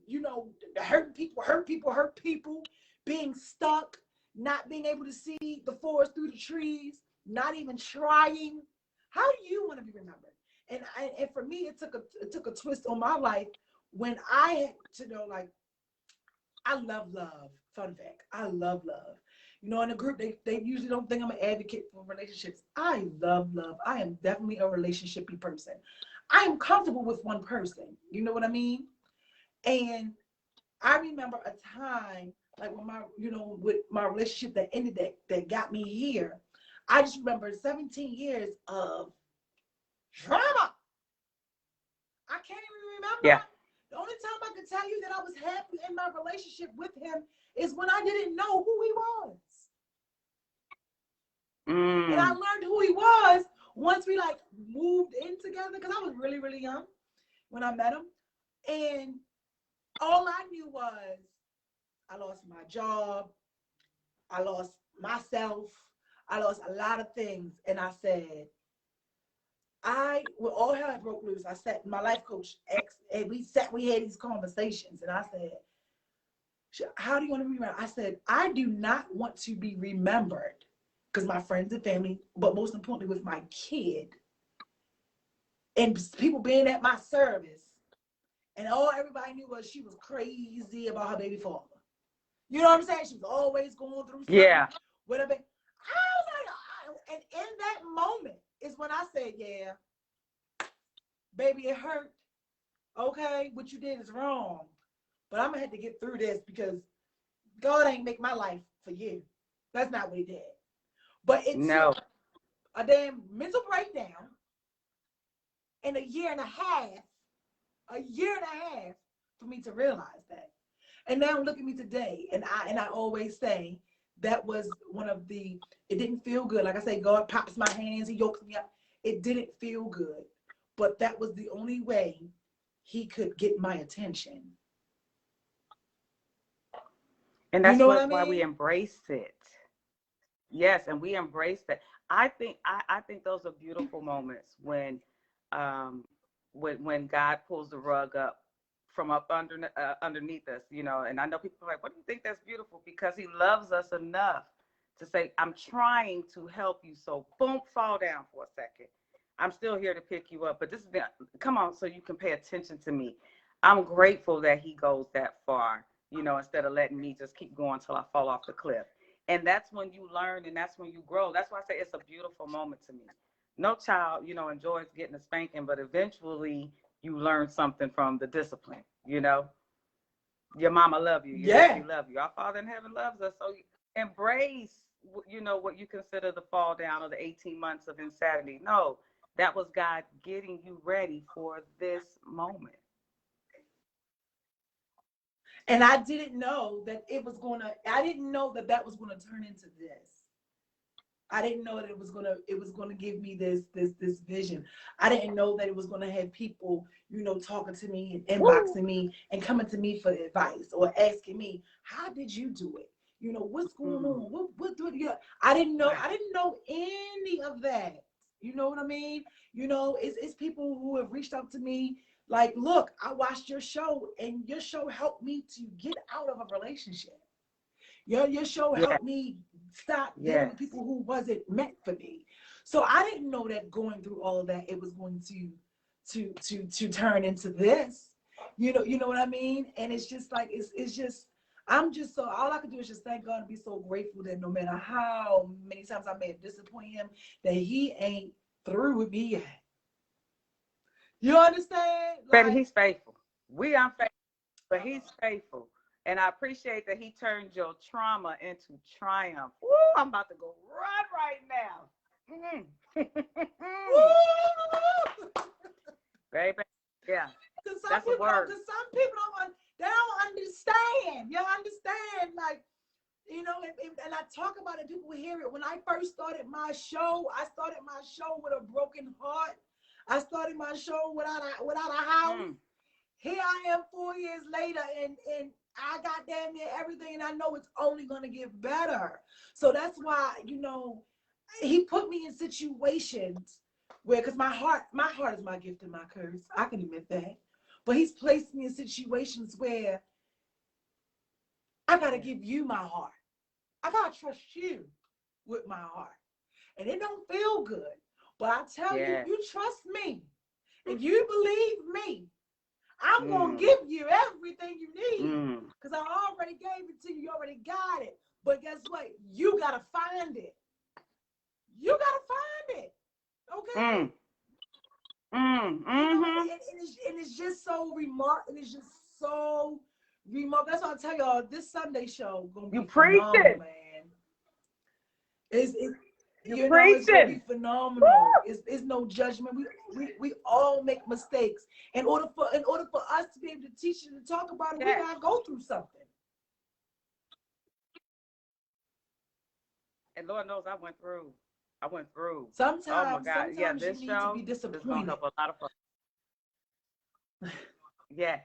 hurt people, being stuck, not being able to see the forest through the trees, not even trying? How do you want to be remembered? And for me, it took a twist on my life when I had to know, like, I love love. Fun fact, I love love. In a group, they usually don't think I'm an advocate for relationships. I love love. I am definitely a relationship-y person. I am comfortable with one person. You know what I mean? And I remember a time, like when with my relationship that ended, that got me here. I just remember 17 years of drama. I can't even remember. Yeah. The only time I can tell you that I was happy in my relationship with him is when I didn't know who he was. And I learned who he was once we moved in together, because I was really, really young when I met him. And all I knew was I lost my job. I lost myself. I lost a lot of things. And I said, when all hell broke loose, I sat my life coach and we had these conversations, and I said, how do you want to be remembered? I said, I do not want to be remembered because my friends and family, but most importantly with my kid and people being at my service, And all everybody knew was she was crazy about her baby father. You know what I'm saying? She was always going through something. Yeah. Whatever. I was like, and in that moment is when I said, yeah, baby, it hurt. Okay, what you did is wrong. But I'm gonna have to get through this because God ain't make my life for you. That's not what he did. But it took a damn mental breakdown and a year and a half for me to realize that. And now look at me today. And I always say that was one of the, it didn't feel good. Like I say, God pops my hands, he yokes me up. It didn't feel good. But that was the only way he could get my attention. And that's why we embrace it. Yes, and we embrace that. I think those are beautiful moments when God pulls the rug up from up underneath us, you know. And I know people are like, "What do you think that's beautiful?" Because he loves us enough to say, "I'm trying to help you, so boom, fall down for a second. I'm still here to pick you up, but this is come on, so you can pay attention to me." I'm grateful that he goes that far, you know, instead of letting me just keep going till I fall off the cliff. And that's when you learn and that's when you grow. That's why I say it's a beautiful moment to me. No child, you know, enjoys getting a spanking, but eventually you learn something from the discipline, you know. Your mama love you, your daddy love you. Our Father in heaven loves us. So embrace, you know, what you consider the fall down or the 18 months of insanity. No, that was God getting you ready for this moment. And I didn't know that I didn't know that that was gonna turn into this. I didn't know that it was gonna give me this vision. I didn't know that it was gonna have people, you know, talking to me and inboxing me and coming to me for advice or asking me, how did you do it? You know, what's going on? What do you? I didn't know any of that. You know what I mean? You know, it's people who have reached out to me like, look, I watched your show and your show helped me to get out of a relationship. Your show helped me stop dealing with people who wasn't meant for me. So I didn't know that going through all of that, it was going to turn into this. You know what I mean? And it's just like it's just I'm just so all I can do is just thank God and be so grateful that no matter how many times I may have disappointed him, that he ain't through with me yet. You understand? Baby, he's faithful. We are faithful, but he's faithful. And I appreciate that he turned your trauma into triumph. Woo, I'm about to go run right now. Baby, yeah. That's a word. Because some people they don't understand. You understand? Like, you know, and I talk about it, people hear it. When I first started my show, I started my show with a broken heart. I started my show without a house. Here I am 4 years later, and I got damn near everything, and I know it's only gonna get better. So that's why, you know, he put me in situations where, because my heart is my gift and my curse. I can admit that. But he's placed me in situations where I gotta give you my heart. I gotta trust you with my heart. And it don't feel good. But I tell you, you trust me. If you believe me, I'm going to give you everything you need. Because I already gave it to you. You already got it. But guess what? You got to find it. You got to find it. Okay? You know, and it's just so remarkable. It's just so remarkable. That's why I tell y'all, this Sunday show going to be phenomenal, man. You know, it's gonna be phenomenal. It's no judgment. We all make mistakes. In order for us to be able to teach and to talk about it, we gotta go through something. And Lord knows I went through. Sometimes, oh my God. Sometimes this you need to be disappointed. Is gonna help a lot of us. Yes.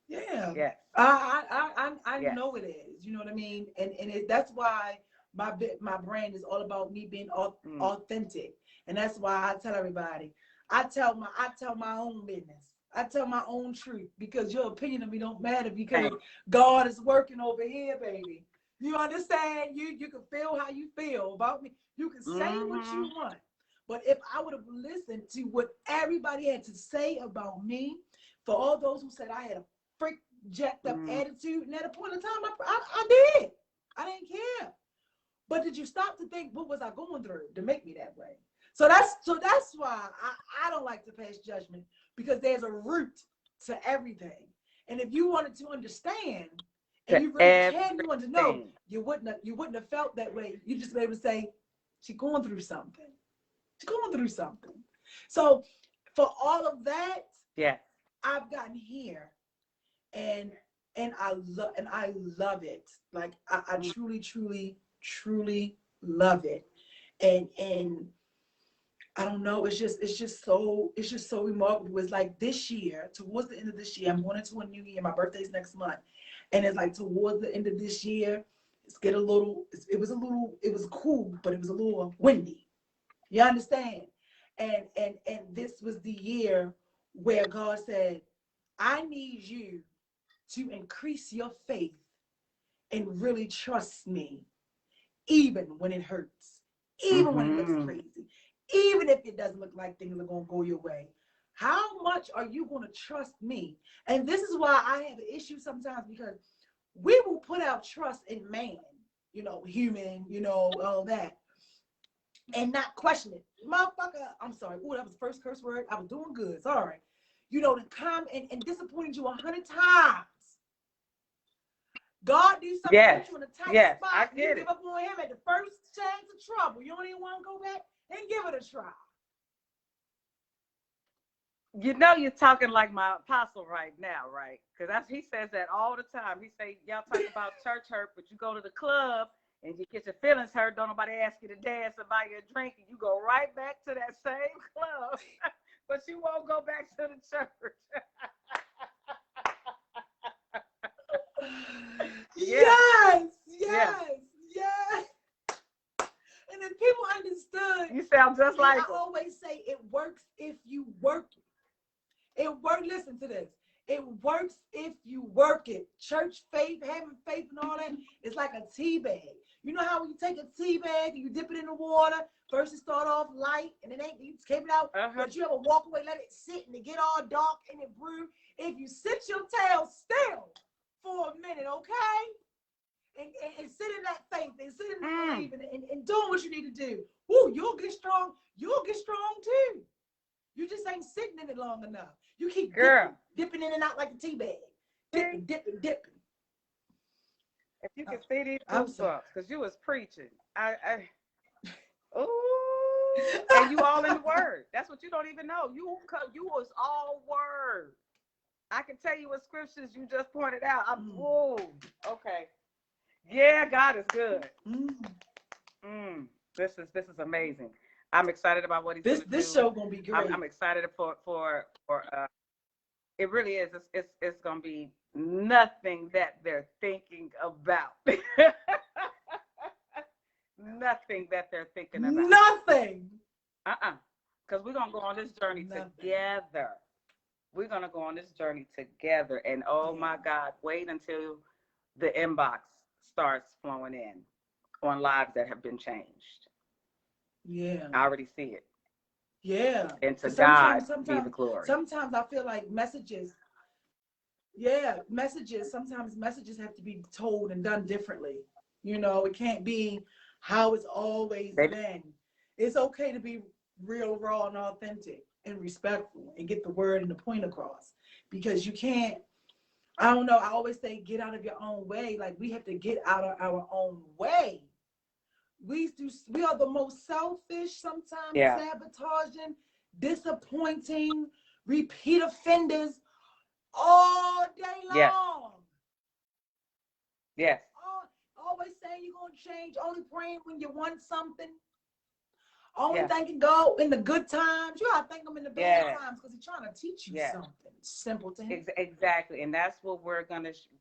Yeah. Yes. I know it is. You know what I mean? And that's why my brand is all about me being authentic. And that's why I tell everybody, I tell my own business. I tell my own truth, because your opinion of me don't matter, because God is working over here, baby. You understand? You can feel how you feel about me. You can say what you want. But if I would have listened to what everybody had to say about me, For all those who said I had a freak jacked up attitude, and at a point in time, I did. I didn't care. But did you stop to think what was I going through to make me that way? So that's why I don't like to pass judgment, because there's a root to everything. And if you wanted to understand and you really cared, you wanted to know, you wouldn't have felt that way. You just be able to say, she's going through something. She's going through something. So for all of that, I've gotten here, and I love it. Like I truly love it. And I don't know, it's just so remarkable. It's like this year, towards the end of this year, I'm going into a new year. My birthday's next month. And it's like towards the end of this year, it was cool, but it was a little windy. You understand? And this was the year where God said, I need you to increase your faith and really trust me, even when it hurts, even when it looks crazy, even if it doesn't look like things are going to go your way. How much are you going to trust me? And this is why I have an issue sometimes, because we will put our trust in man, human, all that, and not question it. Motherfucker, I'm sorry. Ooh, that was the first curse word. I was doing good. Sorry. To come and disappointed you 100 times. God do something to you in a tight spot. I get give up on him at the first chance of trouble. You don't even want to go back and give it a try. You're talking like my apostle right now, right? Because he says that all the time. He say, y'all talk about church hurt, but you go to the club and you get your feelings hurt. Don't nobody ask you to dance or buy you a drink, and you go right back to that same club, but you won't go back to the church. Yes. And if people understood, you sound just like I always say it works if you work it. It works. Listen to this. It works if you work it. Church faith, having faith, and all that, it's like a tea bag. You know how when you take a tea bag and you dip it in the water, first it start off light, and it ain't, you keep it out, but you ever walk away, let it sit, and it get all dark and it brew. If you sit your tail still for a minute, okay? And sit in that faith and sit in the belief and doing what you need to do. Woo, you'll get strong. You'll get strong too. You just ain't sitting in it long enough. You keep dipping in and out like a tea bag. Dipping. If you can see these goosebumps, because you was preaching. Ooh. And you all in the word. That's what you don't even know. You was all word. I can tell you what scriptures you just pointed out. Whoa. Okay. Yeah, God is good. This is amazing. I'm excited about what he's going to do. This show gonna be great. I'm excited for it really is. It's gonna be nothing that they're thinking about. Nothing that they're thinking about. Nothing. Because we're gonna go on this journey together. We're gonna go on this journey together. And oh my God, wait until the inbox starts flowing in on lives that have been changed. Yeah. I already see it. Yeah. And to God be the glory. Sometimes I feel like messages, sometimes messages have to be told and done differently. It can't be how it's always been. It's okay to be real, raw, and authentic and respectful and get the word and the point across. Because you can't, I don't know, I always say get out of your own way. Like, we have to get out of our own way. We are the most selfish, sometimes sabotaging, disappointing, repeat offenders all day long. Yes. Always saying you're going to change, only praying when you want something. Only thanking God in the good times. You gotta thank him in the bad times, because he's trying to teach you something. Simpleton. Exactly. And that's what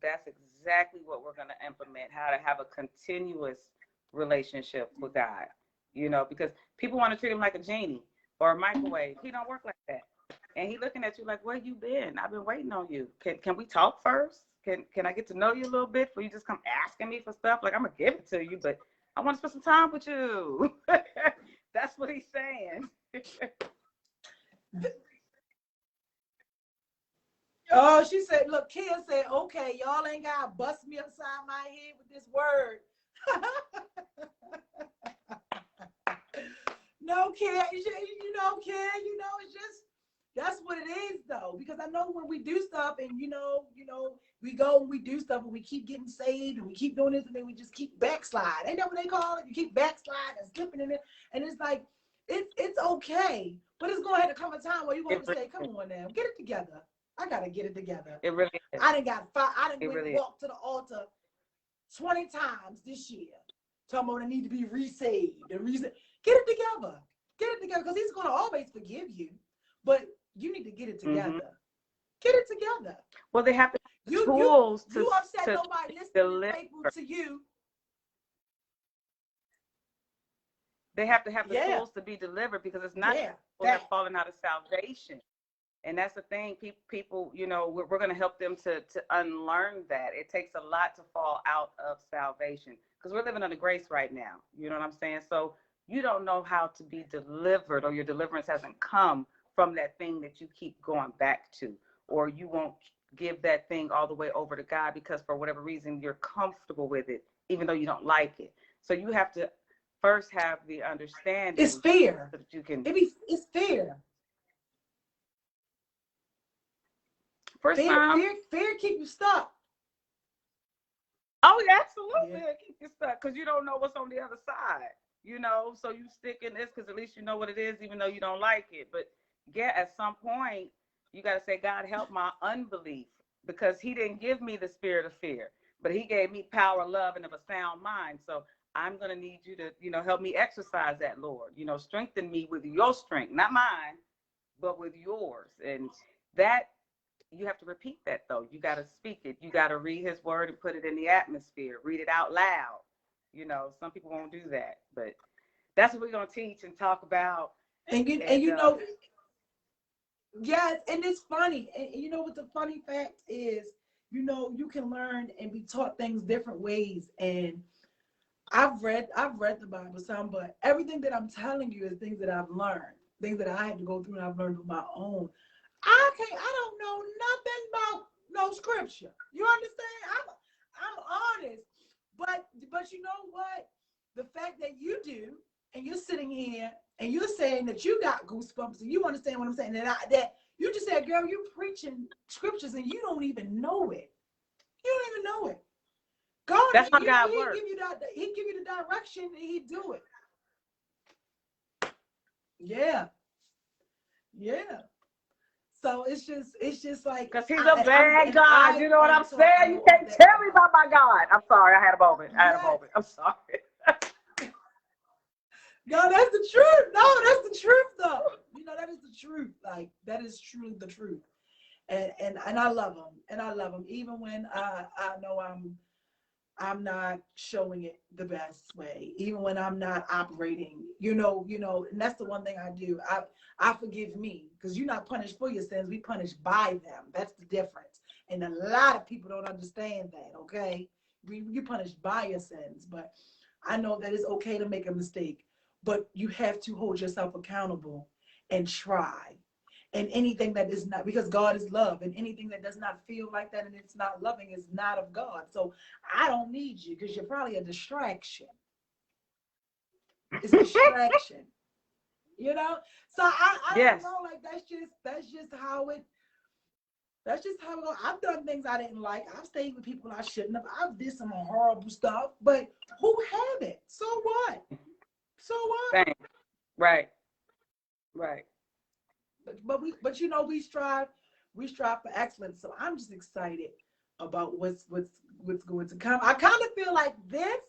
that's exactly what we're gonna implement, how to have a continuous relationship with God. Because people want to treat him like a genie or a microwave. He don't work like that. And he looking at you like, where you been? I've been waiting on you. Can we talk first? Can I get to know you a little bit before you just come asking me for stuff? Like, I'm gonna give it to you, but I want to spend some time with you. That's what he's saying. Oh, she said, look, Kia said, okay, y'all ain't got to bust me upside my head with this word. No, Kia, Kia, it's just, that's what it is, though. Because I know when we do stuff and, we go and we do stuff and we keep getting saved and we keep doing this and then we just keep backslide. Ain't that what they call it? You keep backsliding and slipping in it. And it's like, it's okay. But it's going to have to come a time where you're going to say, come on now, get it together. I got to get it together. It really is. I done really walked to the altar 20 times this year. Talking about I need to be resaved and get it together. Get it together because he's going to always forgive you. But you need to get it together. Mm-hmm. Get it together. Well, they have to have tools you upset nobody listening faithful to you. They have to have the tools to be delivered because it's not people that have fallen out of salvation. And that's the thing. People, we're going to help them to unlearn that. It takes a lot to fall out of salvation because we're living under grace right now. You know what I'm saying? So you don't know how to be delivered, or your deliverance hasn't come from that thing that you keep going back to, or you won't give that thing all the way over to God because for whatever reason you're comfortable with it, even though you don't like it. So you have to first have the understanding. It's fear. So that you can. It's fear. Fear keep you stuck. Oh, yeah, absolutely. Yeah. Keep you stuck because you don't know what's on the other side. So you stick in this because at least you know what it is, even though you don't like it. But at some point, you got to say, God, help my unbelief, because he didn't give me the spirit of fear, but he gave me power, love, and of a sound mind. So I'm going to need you to, help me exercise that, Lord. Strengthen me with your strength, not mine, but with yours. And that, you have to repeat that, though. You got to speak it. You got to read his word and put it in the atmosphere. Read it out loud. Some people won't do that, but that's what we're going to teach and talk about. Yes, and it's funny. And you know what the funny fact is? You can learn and be taught things different ways. And I've read the Bible some, but everything that I'm telling you is things that I've learned, things that I had to go through and I've learned on my own. I don't know nothing about no scripture. You understand? I'm honest. But you know what? The fact that you do, and you're sitting here and you're saying that you got goosebumps and you understand what I'm saying, that you just said, girl, you're preaching scriptures and you don't even know it. You don't even know it. God, that's how God works. He give you the direction and he do it. Yeah. Yeah. So it's just like, because he's a bad God. You know what I'm saying? You can't tell me about my God. I'm sorry. I had a moment. I'm sorry. No, that's the truth. No, that's the truth, though. That is the truth. Like, that is truly the truth. And I love him. And I love him. Even when I know I'm not showing it the best way. Even when I'm not operating, and that's the one thing I do. I forgive me, because you're not punished for your sins. We punish by them. That's the difference. And a lot of people don't understand that, okay? You punish by your sins. But I know that it's okay to make a mistake. But you have to hold yourself accountable and try. And anything that is not, because God is love, and anything that does not feel like that and it's not loving is not of God. So I don't need you, because you're probably a distraction. It's a distraction. So I don't know, like that's just how it goes. I've done things I didn't like. I've stayed with people I shouldn't have. I've did some horrible stuff, but who haven't? So what? Thanks. Right. But we strive for excellence. So I'm just excited about what's going to come. I kind of feel like this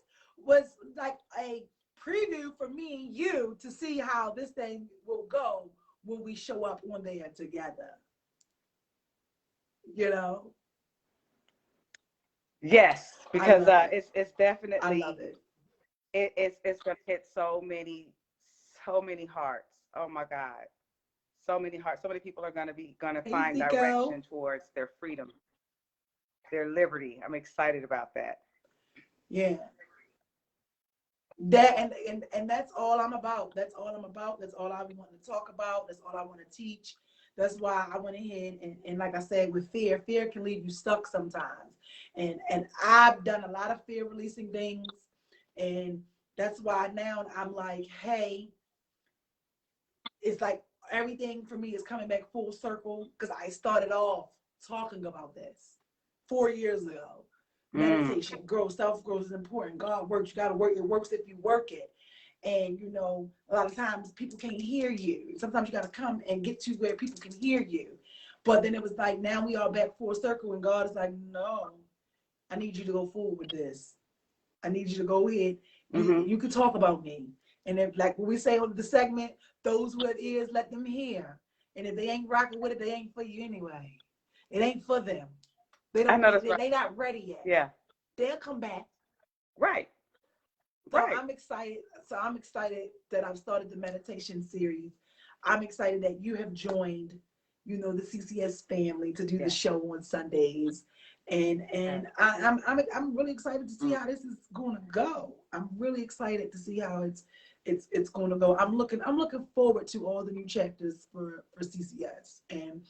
was like a preview for me and you to see how this thing will go when we show up on there together. Yes, because it's definitely, I love it. It's gonna hit so many hearts. Oh my God, so many hearts. So many people are gonna find direction towards their freedom, their liberty. I'm excited about that. Yeah. That and that's all I'm about. That's all I'm about. That's all I want to talk about. That's all I want to teach. That's why I went ahead and like I said, with fear can leave you stuck sometimes. And I've done a lot of fear releasing things. And that's why now I'm like, hey, it's like everything for me is coming back full circle because I started off talking about this 4 years ago. Meditation, growth, self-growth is important. God works, you gotta work, it works if you work it. And you know, a lot of times people can't hear you. Sometimes you gotta come and get to where people can hear you. But then it was like now we are back full circle and God is like, no, I need you to go forward with this. I need you to go ahead. You can talk about me. And if, like we say on the segment, those who have ears, let them hear. And if they ain't rocking with it, they ain't for you anyway. It ain't for them. They don't. They not ready yet. Yeah. They'll come back. Right. So I'm excited. So I'm excited that I've started the meditation series. I'm excited that you have joined, you know, the CCS family to do the show on Sundays. And I'm really excited to see how this is going to go. I'm really excited to see how it's going to go. I'm looking forward to all the new chapters for CCS and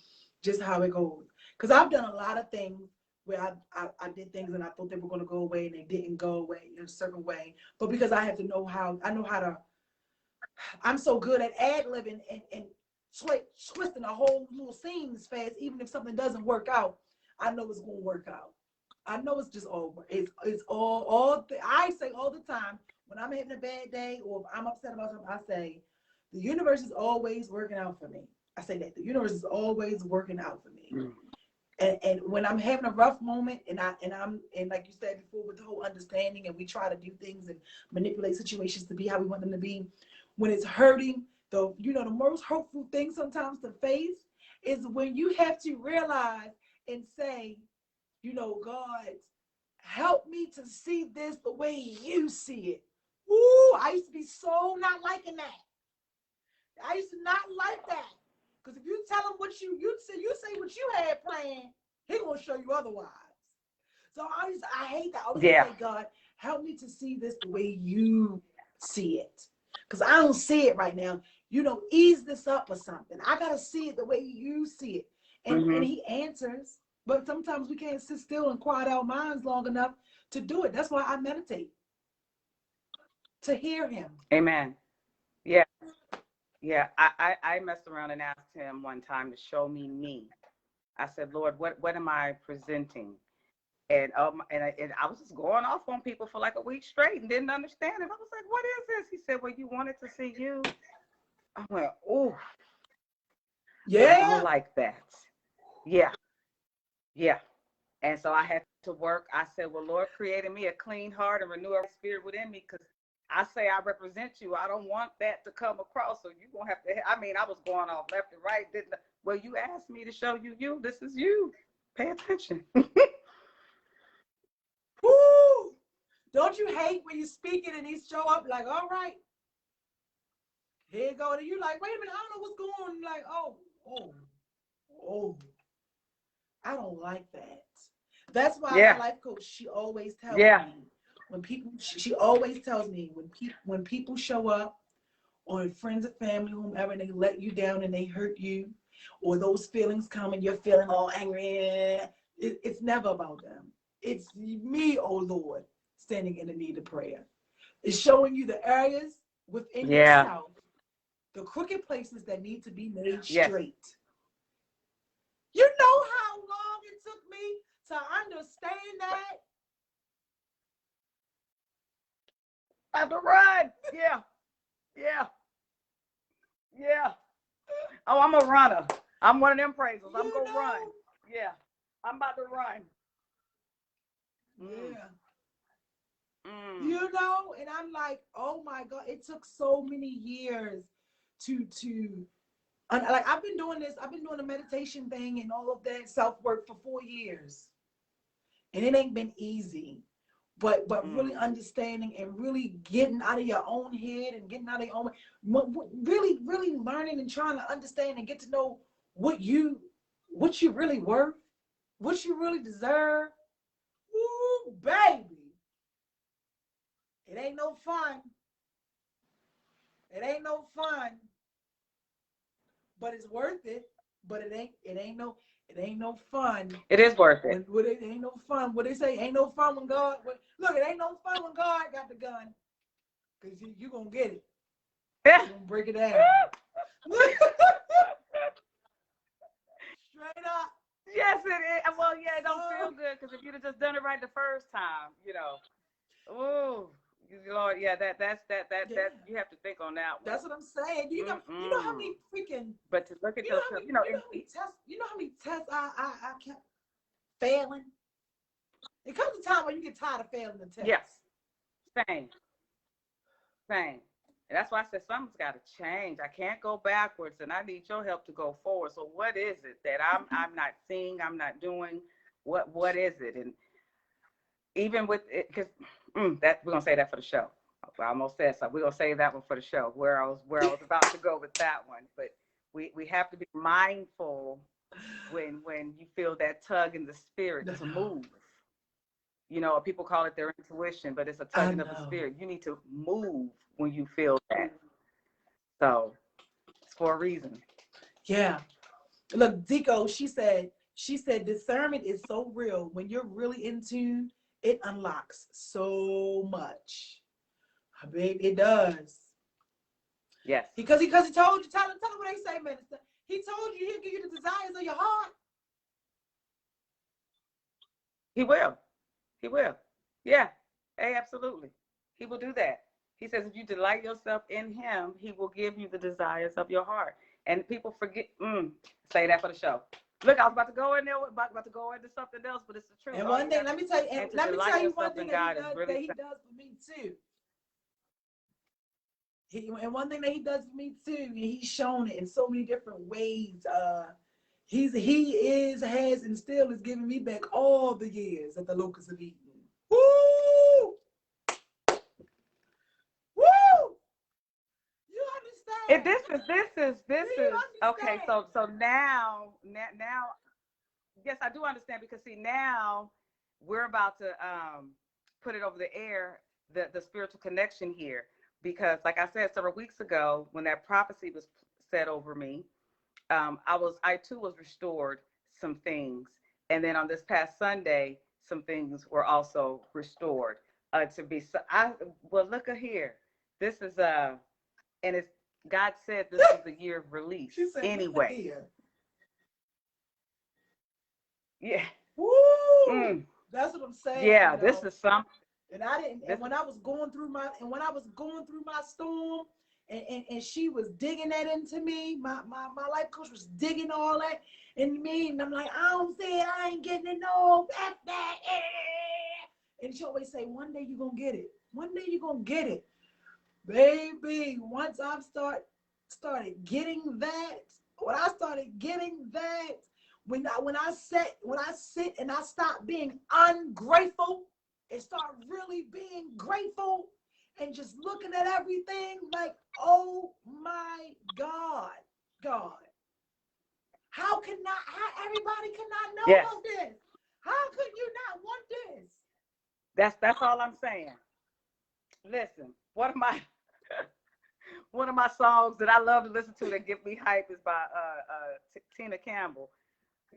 just how it goes. Because I've done a lot of things where I did things and I thought they were going to go away and they didn't go away in a certain way. But because I have to know how, I know how to, I'm so good at ad-libbing and twisting a whole little scenes fast, even if something doesn't work out, I know it's going to work out. I know it's just all, it's all, I say all the time, when I'm having a bad day or if I'm upset about something, I say, the universe is always working out for me. I say that, the universe is always working out for me. And when I'm having a rough moment and like you said before with the whole understanding and we try to do things and manipulate situations to be how we want them to be, when it's hurting, the most hurtful thing sometimes to face is when you have to realize and say, God, help me to see this the way you see it. Ooh, I used to be so not liking that. I used to not like that. Because if you tell him what you say what you had planned, he gonna show you otherwise. So I hate that. I always say, God, help me to see this the way you see it. Because I don't see it right now. Ease this up or something. I gotta see it the way you see it. And he answers. But sometimes we can't sit still and quiet our minds long enough to do it. That's why I meditate. To hear him. Amen. Yeah. Yeah, I messed around and asked him one time to show me. I said, Lord, what am I presenting? And I was just going off on people for like a week straight and didn't understand it. I was like, what is this? He said, well, you wanted to see you. I went, oh, yeah, I don't like that. Yeah. And so I had to work. I said, well, Lord, create in me a clean heart and renew a spirit within me, because I say I represent you. I don't want that to come across. So you're going to have to, I was going off left and right. Well, you asked me to show you you. This is you. Pay attention. Woo! Don't you hate when you speak it and he show up like, all right, here you go. And you like, wait a minute, I don't know what's going on. Like, oh, I don't like that. That's why my life coach, she always tells me when people, she always tells me when people show up, or friends or family, whomever, and they let you down and they hurt you, or those feelings come and you're feeling all angry, it's never about them. It's me, oh Lord, standing in the need of prayer. It's showing you the areas within yourself, the crooked places that need to be made straight. You know how long it took me to understand that? I have to run. Yeah. Oh, I'm a runner. I'm one of them praisers. I'm going to run. Yeah. I'm about to run. Yeah. And I'm like, oh my God, it took so many years to like I've been doing the meditation thing and all of that self-work for 4 years. And it ain't been easy. But really understanding and really getting out of your own head and getting out of your own, really, really learning and trying to understand and get to know what you really worth, what you really deserve. Ooh, baby. It ain't no fun. It ain't no fun. But it's worth it. but it ain't no fun. It is worth it. When it ain't no fun. What they say, ain't no fun when God. Look, it ain't no fun when God got the gun, because you gonna get it. Yeah. You gonna break it down. Straight up. Yes, it is. Well, yeah, it don't feel good, because if you'd have just done it right the first time, ooh, Lord, yeah, that you have to think on that one. That's what I'm saying. You know how many freaking. But to look at yourself, you know how many tests I kept failing. It comes a time when you get tired of failing the test. Yes, same. And that's why I said something's got to change. I can't go backwards, and I need your help to go forward. So what is it that I'm not seeing? I'm not doing. What is it? And even with it, because that we're gonna say that for the show. I almost said so. We're gonna save that one for the show. Where I was about to go with that one, but we have to be mindful when you feel that tug in the spirit to move. People call it their intuition, but it's a tugging of the spirit. You need to move when you feel that. So it's for a reason. Yeah. Look, Zico, she said discernment is so real. When you're really in tune, it unlocks so much. Baby, it does. Yes. Because he told you, tell him what they say, minister. He told you he'll give you the desires of your heart. He will. Yeah. Hey, absolutely. He will do that. He says, if you delight yourself in him, he will give you the desires of your heart. And people forget, say that for the show. Look, I was about to go in there, about to go into something else, but it's the truth. And one thing, let me tell you one thing that he does for me too. And one thing that he does for me too, and he's shown it in so many different ways. He has, and still is giving me back all the years that the locusts have eaten. Woo! Woo! You understand? This is okay. So now, yes, I do understand, because see, now we're about to put it over the air, the spiritual connection here, because like I said several weeks ago, when that prophecy was said over me, I too was restored some things, and then on this past Sunday, some things were also restored to be. So look at here. This is and it's God said this is the year of release. Anyway. Yeah. Woo! That's what I'm saying. Yeah, this is something. And I didn't. And when I was going through my storm, and she was digging that into me, my life coach was digging all that in me, and I'm like, I don't see it. I ain't getting it. No, that. And she always say, one day you're gonna get it. One day you're gonna get it, baby. Once I started getting that, when I started getting that. When I sit and I stop being ungrateful and start really being grateful and just looking at everything like, oh my God, how everybody cannot know about this? How could you not want this? That's all I'm saying. Listen, one of my songs that I love to listen to that give me hype is by Tina Campbell.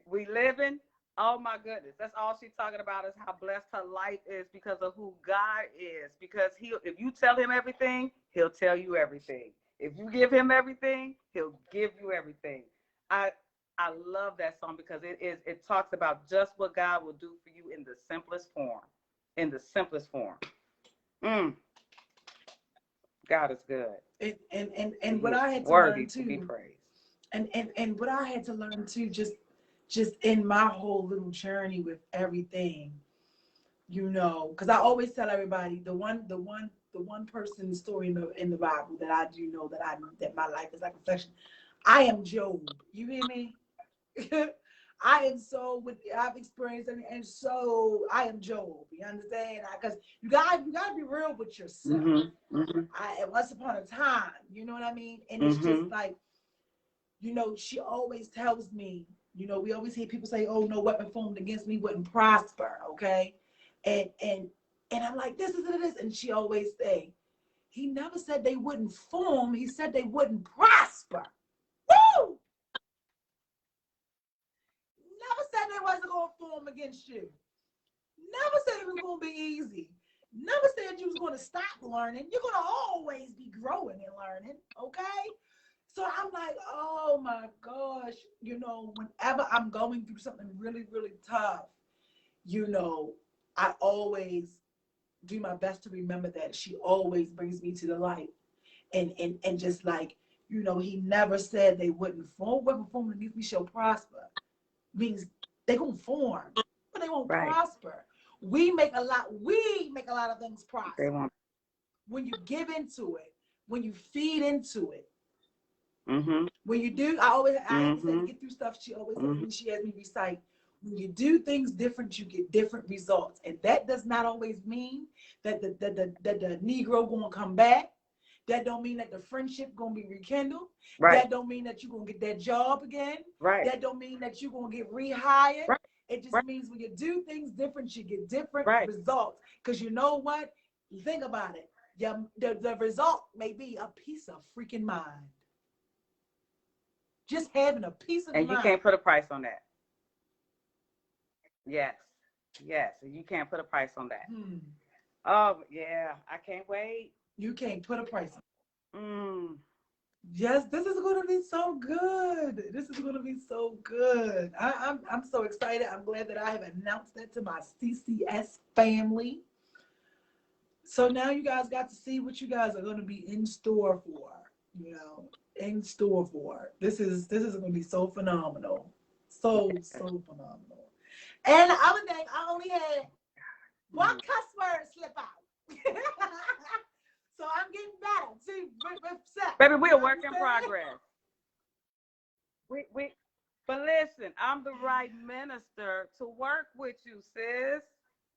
We living, oh my goodness. That's all she's talking about, is how blessed her life is because of who God is. Because if you tell him everything, he'll tell you everything. If you give him everything, he'll give you everything. I love that song because it talks about just what God will do for you in the simplest form. In the simplest form. God is good. And what I had to learn too, to be praised. And what I had to learn too, just in my whole little journey with everything, because I always tell everybody the one person story in the Bible that I do know that my life is like a reflection. I am Job. You hear me? I am I've experienced and so I am Job. You understand? Because you gotta be real with yourself. Once upon a time, you know what I mean? And it's just like, she always tells me, we always hear people say, oh, no weapon formed against me wouldn't prosper, okay? And I'm like, this is it. And she always say, he never said they wouldn't form, he said they wouldn't prosper. Woo! it wasn't going to form against you. Never said it was going to be easy. Never said you was going to stop learning. You're going to always be growing and learning, okay? So I'm like, oh my gosh, whenever I'm going through something really, really tough, I always do my best to remember that she always brings me to the light. And just like, he never said they wouldn't form. Weapon formed against me shall prosper. Means they gonna form, but they won't prosper. We make a lot of things prosper. They won't. When you give into it, when you feed into it. Mm-hmm. When you do, I say to get through stuff, she always says me, she has me recite, when you do things different, you get different results. And that does not always mean that the Negro gonna come back. That don't mean that the friendship gonna be rekindled. Right. That don't mean that you're gonna get that job again. Right. That don't mean that you're gonna get rehired. Right. It just means when you do things different, you get different results. Because you know what? Think about it. The result may be a peace of freaking mind. Just having a peace of mind. And you can't put a price on that. Yes. You can't put a price on that. Oh yeah, I can't wait. You can't put a price on it. Yes, this is going to be so good. This is going to be so good. I'm so excited. I'm glad that I have announced that to my CCS family. So now you guys got to see what you guys are going to be in store for. In store for. This is going to be so phenomenal. So phenomenal. And the other thing, I only had one cuss word slip out. So I'm getting better. See, baby, we're a work in progress. But listen, I'm the right minister to work with you, sis.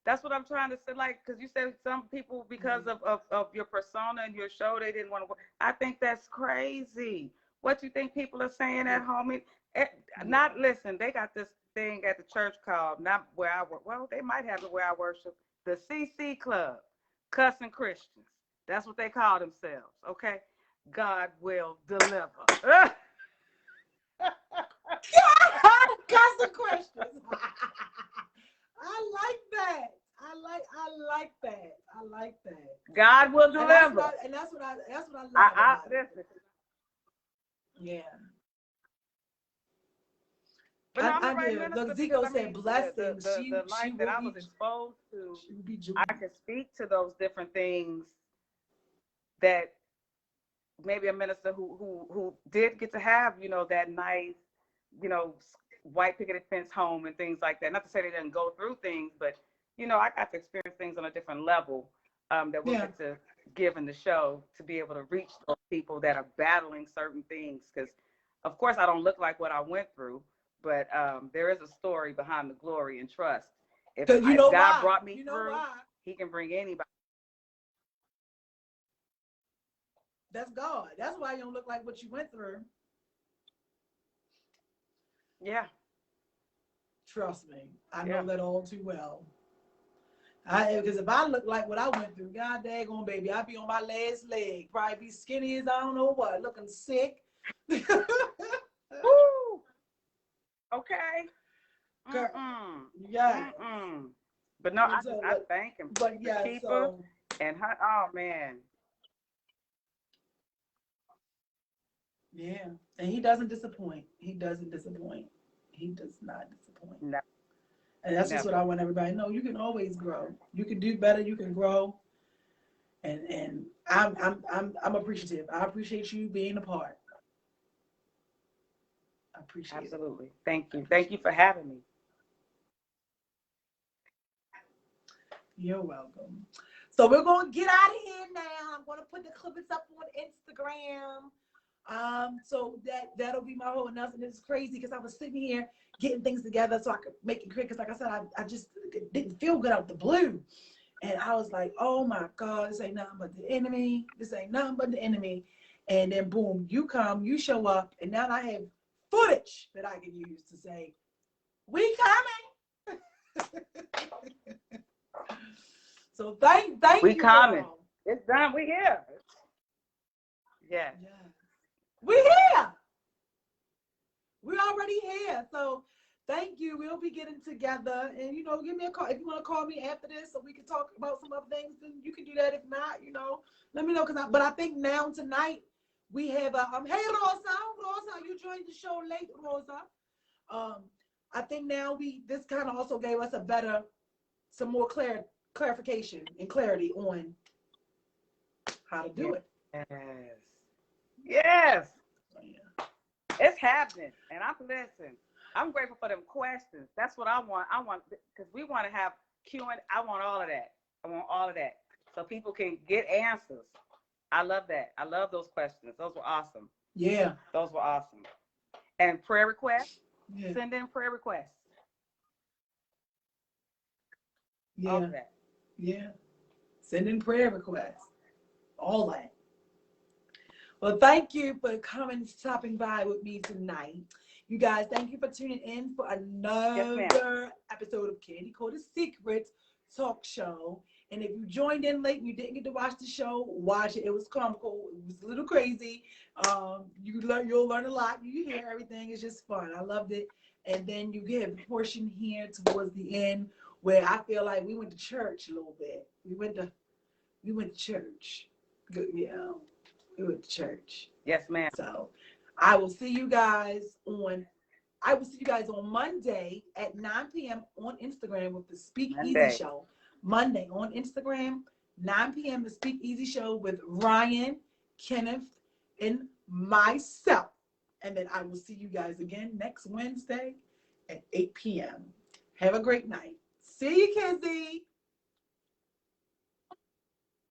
That's what I'm trying to say. Like, because you said some people, because of your persona and your show, they didn't want to work. I think that's crazy. What you think people are saying at home? Listen, they got this thing at the church called, not where I work. Well, they might have it where I worship, the CC Club, Cussing Christians. That's what they call themselves, okay? God will deliver. Cussing Christians. I like that. I like that. God will deliver. And that's what I love about it. Yeah. But I do. Look, Zico said blessings. The life that I was exposed to, I can speak to those different things that maybe a minister who did get to have, that nice, white picket fence home and things like that. Not to say they didn't go through things, but, I got to experience things on a different level that we'll get to give in the show to be able to reach those people that are battling certain things. Because, of course, I don't look like what I went through. But there is a story behind the glory and trust. If God brought me through, he can bring anybody. That's God. That's why you don't look like what you went through. Yeah. Trust me. I know that all too well. Because if I look like what I went through, God daggone baby, I'd be on my last leg. Probably be skinny as I don't know what, looking sick. Woo! Okay. Yeah. But no, I thank him. But yeah, keeper and her. Oh man. Yeah, and he doesn't disappoint. He doesn't disappoint. He does not disappoint. No. And that's just what I want everybody to know. You can always grow. You can do better. You can grow. And I'm appreciative. I appreciate you being a part. I appreciate it. Absolutely. Thank you. Thank you for having me. You're welcome. So we're going to get out of here now. I'm going to put the clippings up on Instagram. So that'll be my whole announcement. It's crazy because I was sitting here getting things together so I could make it quick. Because like I said, I just didn't feel good out the blue. And I was like, oh my God, this ain't nothing but the enemy. This ain't nothing but the enemy. And then boom, you come, you show up, and now I have footage that I can use to say, we coming. So thank we you. We coming. Girl. It's done. We here. Yeah. We here. We're already here. So thank you. We'll be getting together, and give me a call if you want to call me after this, so we can talk about some other things. Then you can do that. If not, let me know. But I think now tonight we have a hey Rosa, you joined the show late, Rosa. I think now this kind of also gave us some more clarification and clarity on how to do it. Yes. It's happening, and I'm grateful for them questions. That's what I want. Because we want to have Q&A. I want all of that. So people can get answers. I love that. I love those questions. Those were awesome. Yeah. Those were awesome. And prayer requests. Yeah. Send in prayer requests. Yeah. All of that. Yeah. Send in prayer requests. All that. Well, thank you for stopping by with me tonight. You guys, thank you for tuning in for another episode of Candy Coated Secrets Talk Show. And if you joined in late and you didn't get to watch the show, watch it. It was comical. It was a little crazy. You'll learn a lot. You hear everything. It's just fun. I loved it. And then you get a portion here towards the end where I feel like we went to church a little bit. We went to church. Good, yeah. We went to church. Yes, ma'am. So I will see you guys on Monday at 9 p.m. on Instagram with the Speak Easy Show. Monday on Instagram, 9 p.m. the Speak Easy Show with Ryan, Kenneth, and myself. And then I will see you guys again next Wednesday at 8 p.m. Have a great night. See you, Kizzy.